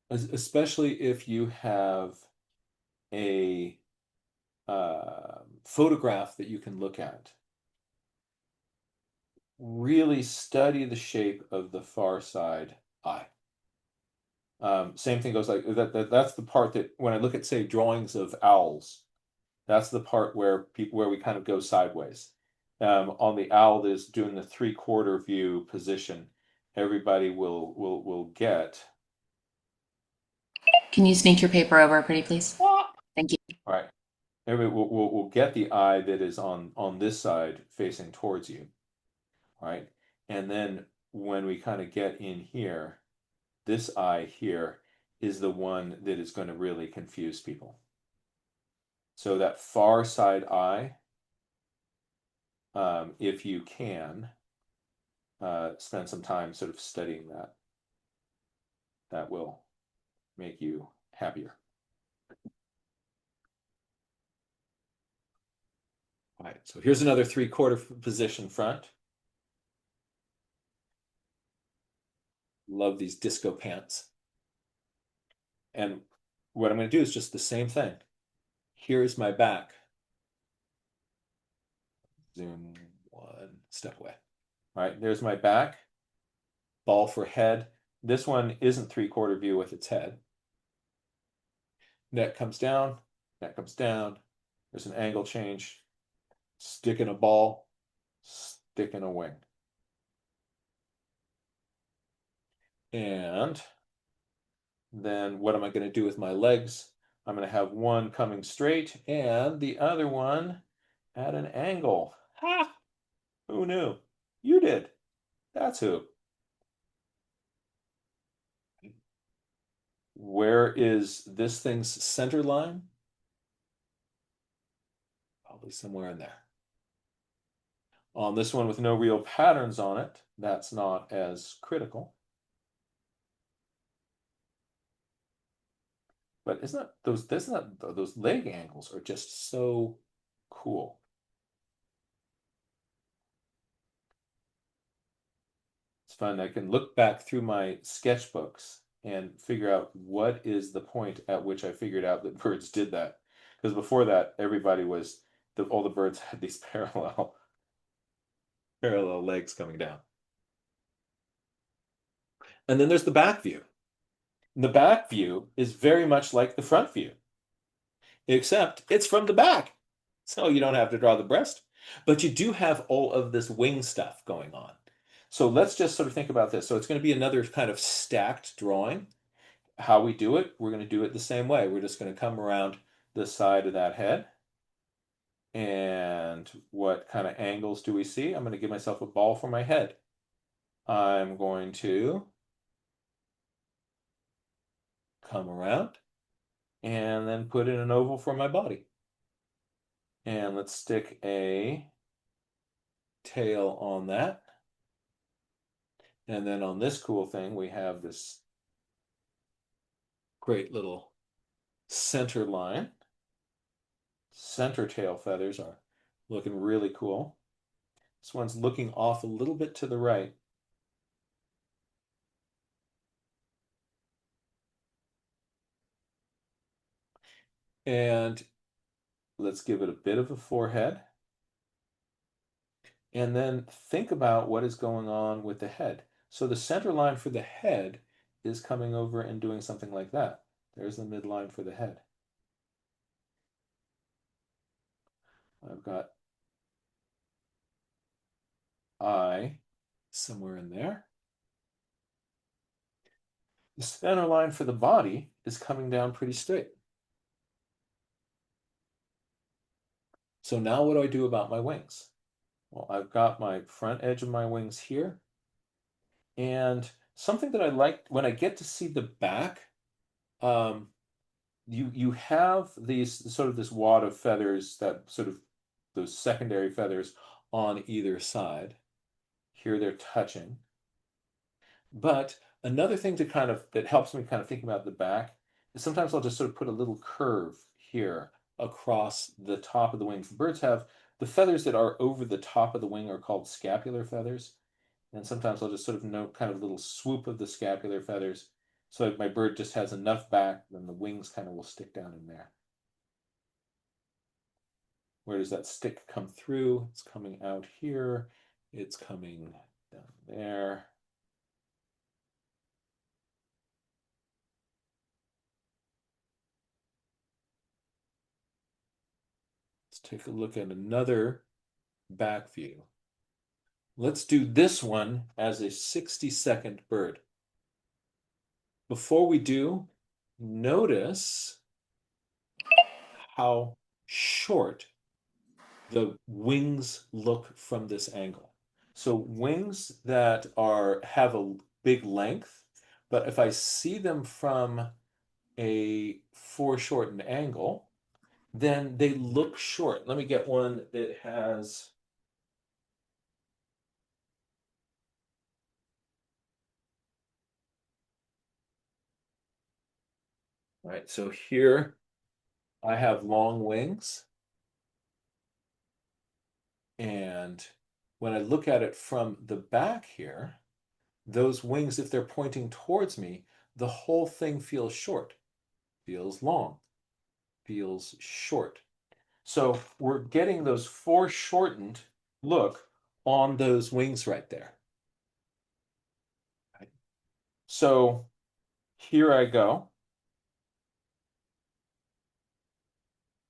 especially if you have a photograph that you can look at, really study the shape of the far side eye. Same thing goes like that's the part that when I look at, say, drawings of owls, that's the part where we kind of go sideways. On the owl that is doing the 3/4 view position, everybody will get. Can you sneak your paper over, pretty please? Thank you. All right. we'll get the eye that is on this side facing towards you, right? And then when we kind of get in here, this eye here is the one that is going to really confuse people. So that far side eye, if you can, spend some time sort of studying that. That will make you happier. All right, so here's another 3/4 position front. Love these disco pants. And what I'm going to do is just the same thing. Here's my back. Zoom one step away. All right, there's my back. Ball for head. This one isn't 3/4 view with its head. Neck comes down, neck comes down. There's an angle change. Stick in a ball, stick in a wing. And then what am I going to do with my legs? I'm going to have one coming straight and the other one at an angle. Ha! Who knew? You did. That's who. Where is this thing's center line? Probably somewhere in there. On this one with no real patterns on it, that's not as critical. But those leg angles are just so cool. It's fun. I can look back through my sketchbooks and figure out what is the point at which I figured out that birds did that. Because before that, everybody was all the birds had these parallel legs coming down. And then there's the back view. And the back view is very much like the front view, except it's from the back. So you don't have to draw the breast, but you do have all of this wing stuff going on. So let's just sort of think about this. So it's going to be another kind of stacked drawing. How we do it, we're going to do it the same way. We're just going to come around the side of that head. And what kind of angles do we see? I'm going to give myself a ball for my head. I'm going to come around and then put in an oval for my body. And let's stick a tail on that. And then on this cool thing, we have this great little center line. Center tail feathers are looking really cool. This one's looking off a little bit to the right. And let's give it a bit of a forehead. And then think about what is going on with the head. So the center line for the head is coming over and doing something like that. There's the midline for the head. I've got eye somewhere in there. The center line for the body is coming down pretty straight. So now what do I do about my wings? Well, I've got my front edge of my wings here. And something that I like when I get to see the back, you have these sort of this wad of feathers, that sort of those secondary feathers on either side. Here they're touching. But another thing that helps me kind of think about the back is sometimes I'll just sort of put a little curve here across the top of the wings. Birds have the feathers that are over the top of the wing are called scapular feathers. And sometimes I'll just sort of note kind of a little swoop of the scapular feathers. So if my bird just has enough back, then the wings kind of will stick down in there. Where does that stick come through? It's coming out here. It's coming down there. Let's take a look at another back view. Let's do this one as a 60-second bird. Before we do, notice how short the wings look from this angle. So wings that have a big length, but if I see them from a foreshortened angle, then they look short. Let me get one that has. Right, so here I have long wings, and when I look at it from the back here, those wings, if they're pointing towards me, the whole thing feels short, feels long, feels short. So we're getting those foreshortened look on those wings right there. Right? So here I go.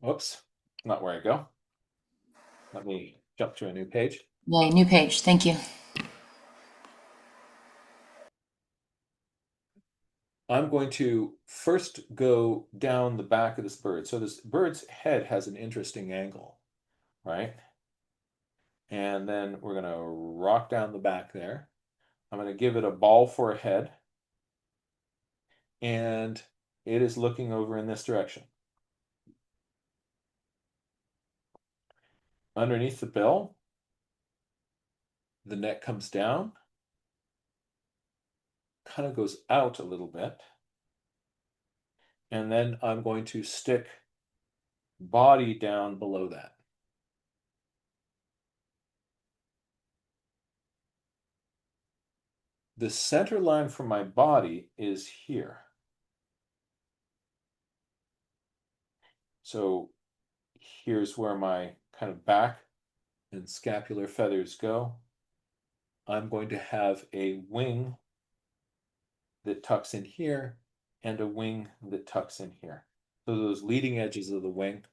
Whoops, not where I go. Let me jump to a new page. Yay, new page. Thank you. I'm going to first go down the back of this bird. So this bird's head has an interesting angle, right? And then we're going to rock down the back there. I'm going to give it a ball for a head. And it is looking over in this direction. Underneath the bill, the neck comes down, kind of goes out a little bit. And then I'm going to stick body down below that. The center line for my body is here. So here's where my kind of back and scapular feathers go. I'm going to have a wing that tucks in here and a wing that tucks in here. So those leading edges of the wing.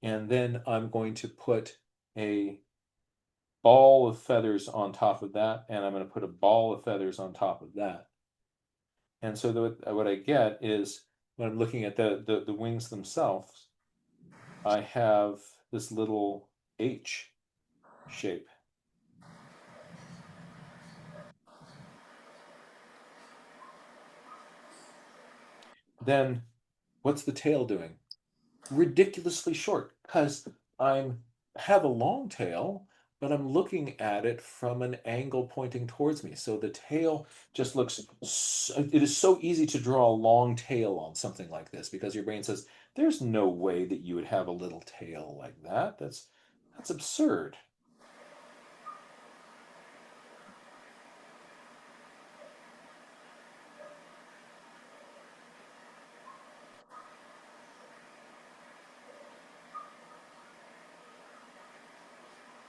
And then I'm going to put a ball of feathers on top of that, and I'm going to put a ball of feathers on top of that. And so what I get is, when I'm looking at the wings themselves, I have this little H shape. Then what's the tail doing? Ridiculously short, because I'm have a long tail, but I'm looking at it from an angle pointing towards me. So the tail just looks, it is so easy to draw a long tail on something like this, because your brain says, there's no way that you would have a little tail like that. That's absurd.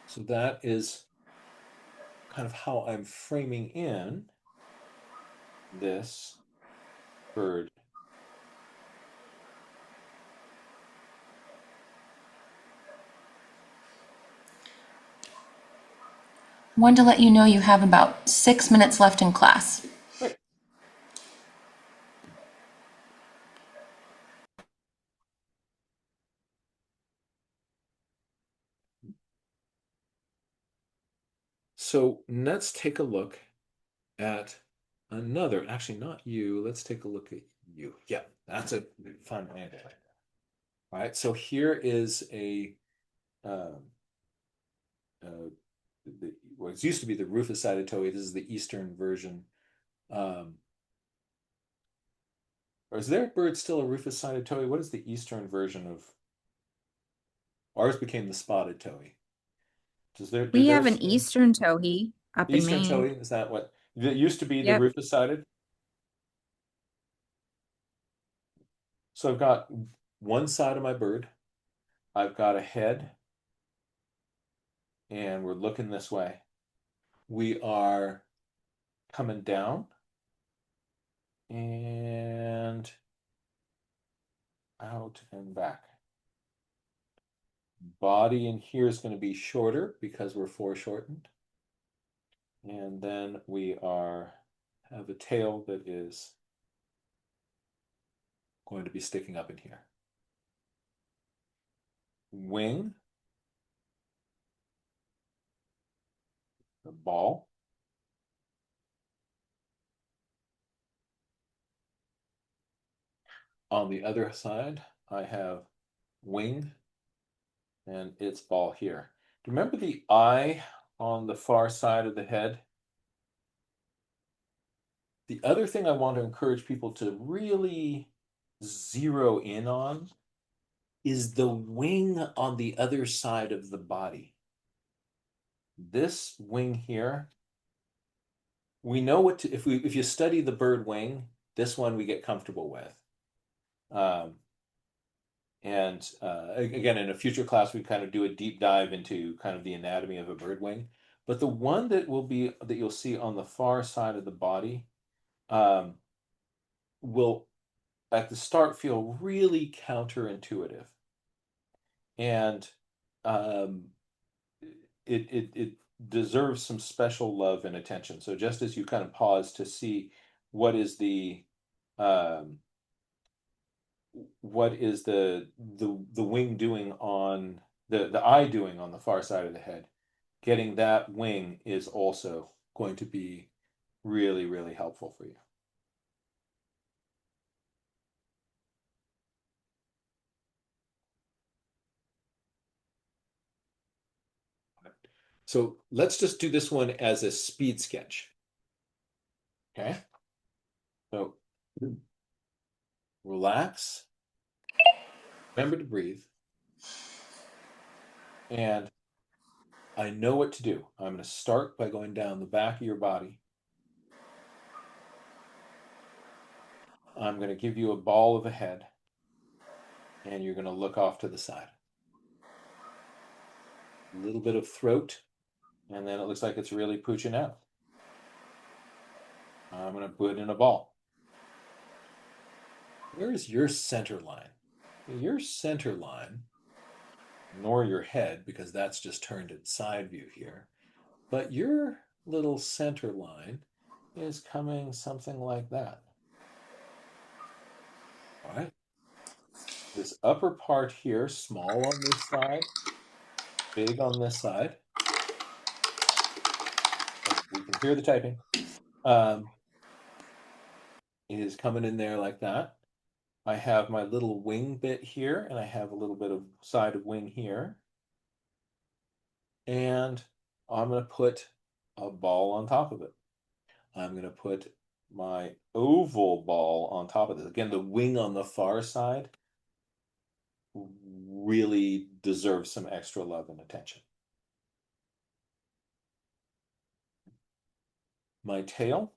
So that is kind of how I'm framing in this bird. Wanted to let you know you have about 6 minutes left in class. Great. So let's take a look at another, actually not you, let's take a look at you. Yeah, that's a fun angle. All right, so here is um, uh, what used to be the rufous-sided towhee. This is the eastern version. Um, or is their bird still a rufous-sided towhee? What is the eastern version of? Ours became the spotted towhee. Do We have theirs an eastern towhee up in Eastern Maine. towhee? Is that what it used to be, the Yep. rufous-sided? So I've got one side of my bird. I've got a head, and we're looking this way. We are coming down and out and back. Body in here is going to be shorter because we're foreshortened. And then we have a tail that is going to be sticking up in here. wing, the ball. On the other side, I have wing and its ball here. Do you remember the eye on the far side of the head? The other thing I want to encourage people to really zero in on is the wing on the other side of the body. This wing here, we know what to, if you study the bird wing, this one we get comfortable with. Um, and again, in a future class, we kind of do a deep dive into kind of the anatomy of a bird wing. But the one that you'll see on the far side of the body um, will at the start feel really counterintuitive, and um, it deserves some special love and attention. So just as you kind of pause to see what is the um, what is the wing doing on the eye doing on the far side of the head, getting that wing is also going to be really, really helpful for you. So let's just do this one as a speed sketch. Okay. So relax, remember to breathe, and I know what to do. I'm going to start by going down the back of your body. I'm going to give you a ball of a head, and you're going to look off to the side. A little bit of throat, and then it looks like it's really pooching out. I'm going to put in a ball. Where is your center line? Your center line, ignore your head because that's just turned in side view here, but your little center line is coming something like that. All right. This upper part here, small on this side, big on this side. We can hear the typing. Is coming in there like that. I have my little wing bit here, and I have a little bit of side of wing here. And I'm going to put a ball on top of it. I'm going to put my oval ball on top of this. Again, the wing on the far side really deserves some extra love and attention. My tail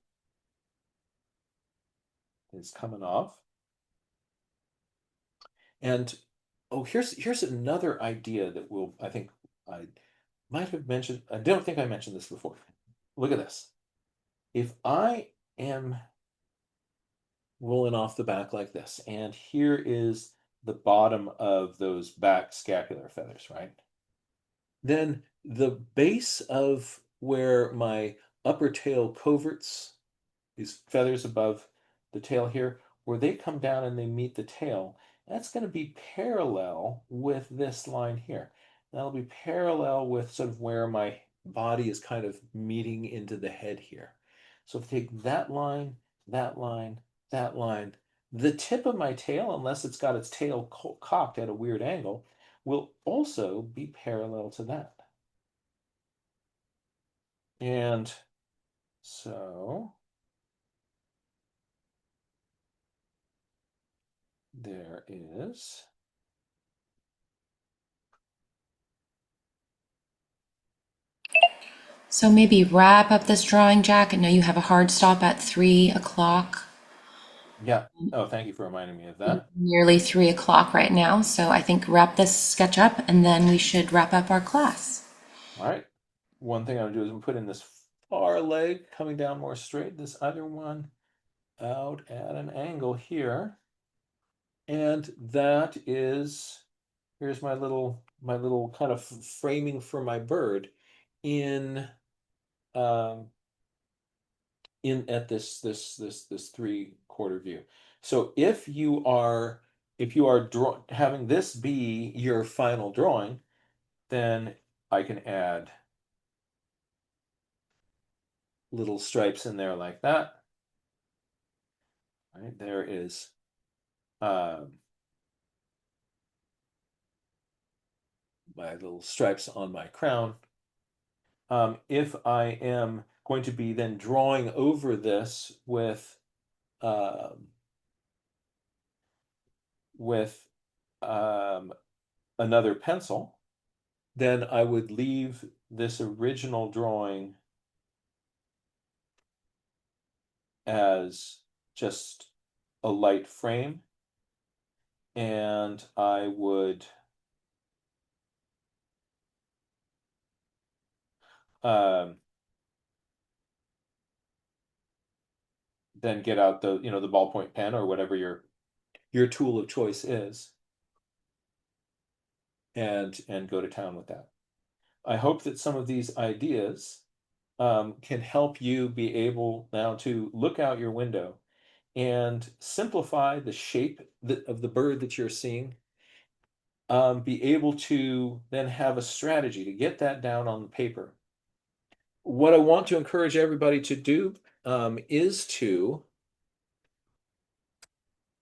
is coming off. And oh, here's another idea that I think I might have mentioned. I don't think I mentioned this before. Look at this. If I am rolling off the back like this, and here is the bottom of those back scapular feathers, right? Then the base of where my upper tail coverts, these feathers above the tail here, where they come down and they meet the tail, that's going to be parallel with this line here. That'll be parallel with sort of where my body is kind of meeting into the head here. So if I take that line, that line, that line, the tip of my tail, unless it's got its tail cocked at a weird angle, will also be parallel to that. And so there is. So maybe wrap up this drawing, Jack. I know you have a hard stop at 3 o'clock, Yeah. Oh, thank you for reminding me of that. nearly 3 o'clock right now. So I think wrap this sketch up and then we should wrap up our class. All right. One thing I'm gonna do is I'm put in this far leg coming down more straight, this other one out at an angle here. And that is, here's my little kind of framing for my bird in um in at this 3/4 view. So if you are if you are having this be your final drawing, then I can add little stripes in there like that. Right, there is my little stripes on my crown. If I am going to be then drawing over this with another pencil, then I would leave this original drawing as just a light frame, and I would then get out the the ballpoint pen or whatever your tool of choice is, and go to town with that. I hope that some of these ideas can help you be able now to look out your window and simplify the shape of the bird that you're seeing. Be able to then have a strategy to get that down on the paper. What I want to encourage everybody to do is to,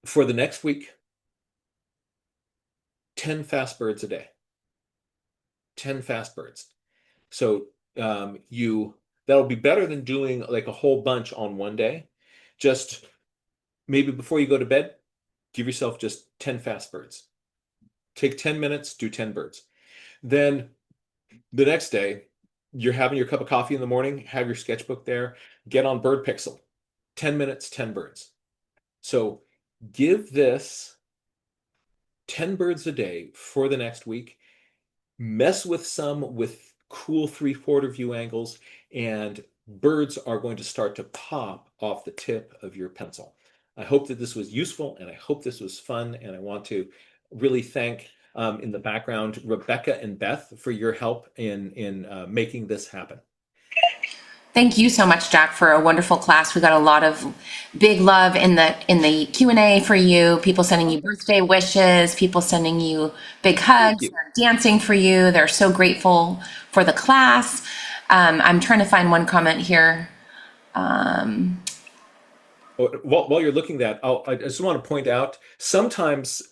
for the next week, 10 fast birds a day. 10 fast birds. So that'll be better than doing like a whole bunch on one day. Just maybe before you go to bed, give yourself just 10 fast birds. Take 10 minutes, do 10 birds. Then the next day, you're having your cup of coffee in the morning, have your sketchbook there, get on Bird Pixel. 10 minutes, 10 birds. So give this 10 birds a day for the next week. Mess with some with cool 3/4 view angles, and birds are going to start to pop off the tip of your pencil. I hope that this was useful, and I hope this was fun, and I want to really thank in the background Rebecca and Beth for your help in making this happen. Thank you so much, Jack, for a wonderful class. We got a lot of big love in the Q&A for you. People sending you birthday wishes, people sending you big hugs, they're dancing for you. They're so grateful for the class. I'm trying to find one comment here. While you're looking at that, I just want to point out sometimes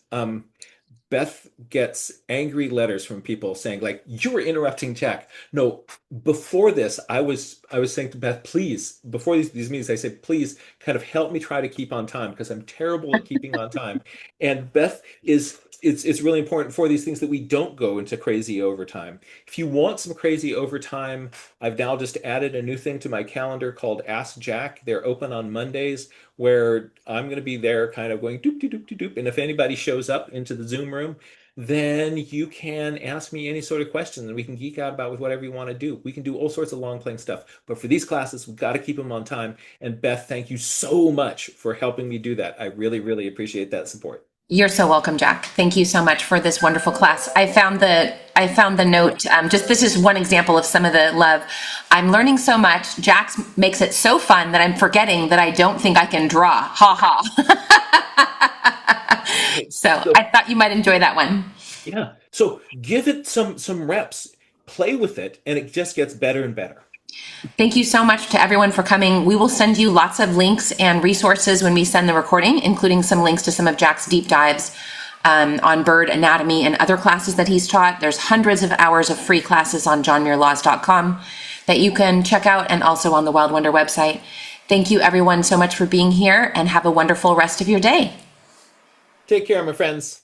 Beth gets angry letters from people saying like, you were interrupting Jack. No, before this, I was saying to Beth, please, before these meetings, I said, please kind of help me try to keep on time because I'm terrible at keeping on time. And Beth it's really important for these things that we don't go into crazy overtime. If you want some crazy overtime, I've now just added a new thing to my calendar called Ask Jack. They're open on Mondays, where I'm going to be there kind of going doop, doop, doop, doop, doop. And if anybody shows up into the Zoom room, then you can ask me any sort of question and we can geek out about with whatever you want to do. We can do all sorts of long playing stuff. But for these classes, we've got to keep them on time. And Beth, thank you so much for helping me do that. I really, really appreciate that support. You're so welcome, Jack. Thank you so much for this wonderful class. I found the note. Just this is one example of some of the love. I'm learning so much. Jack makes it so fun that I'm forgetting that I don't think I can draw. Ha ha. So I thought you might enjoy that one. Yeah. So give it some reps. Play with it, and it just gets better and better. Thank you so much to everyone for coming. We will send you lots of links and resources when we send the recording, including some links to some of Jack's deep dives on bird anatomy and other classes that he's taught. There's hundreds of hours of free classes on johnmuirlaws.com that you can check out, and also on the Wild Wonder website. Thank you everyone so much for being here, and have a wonderful rest of your day. Take care, my friends.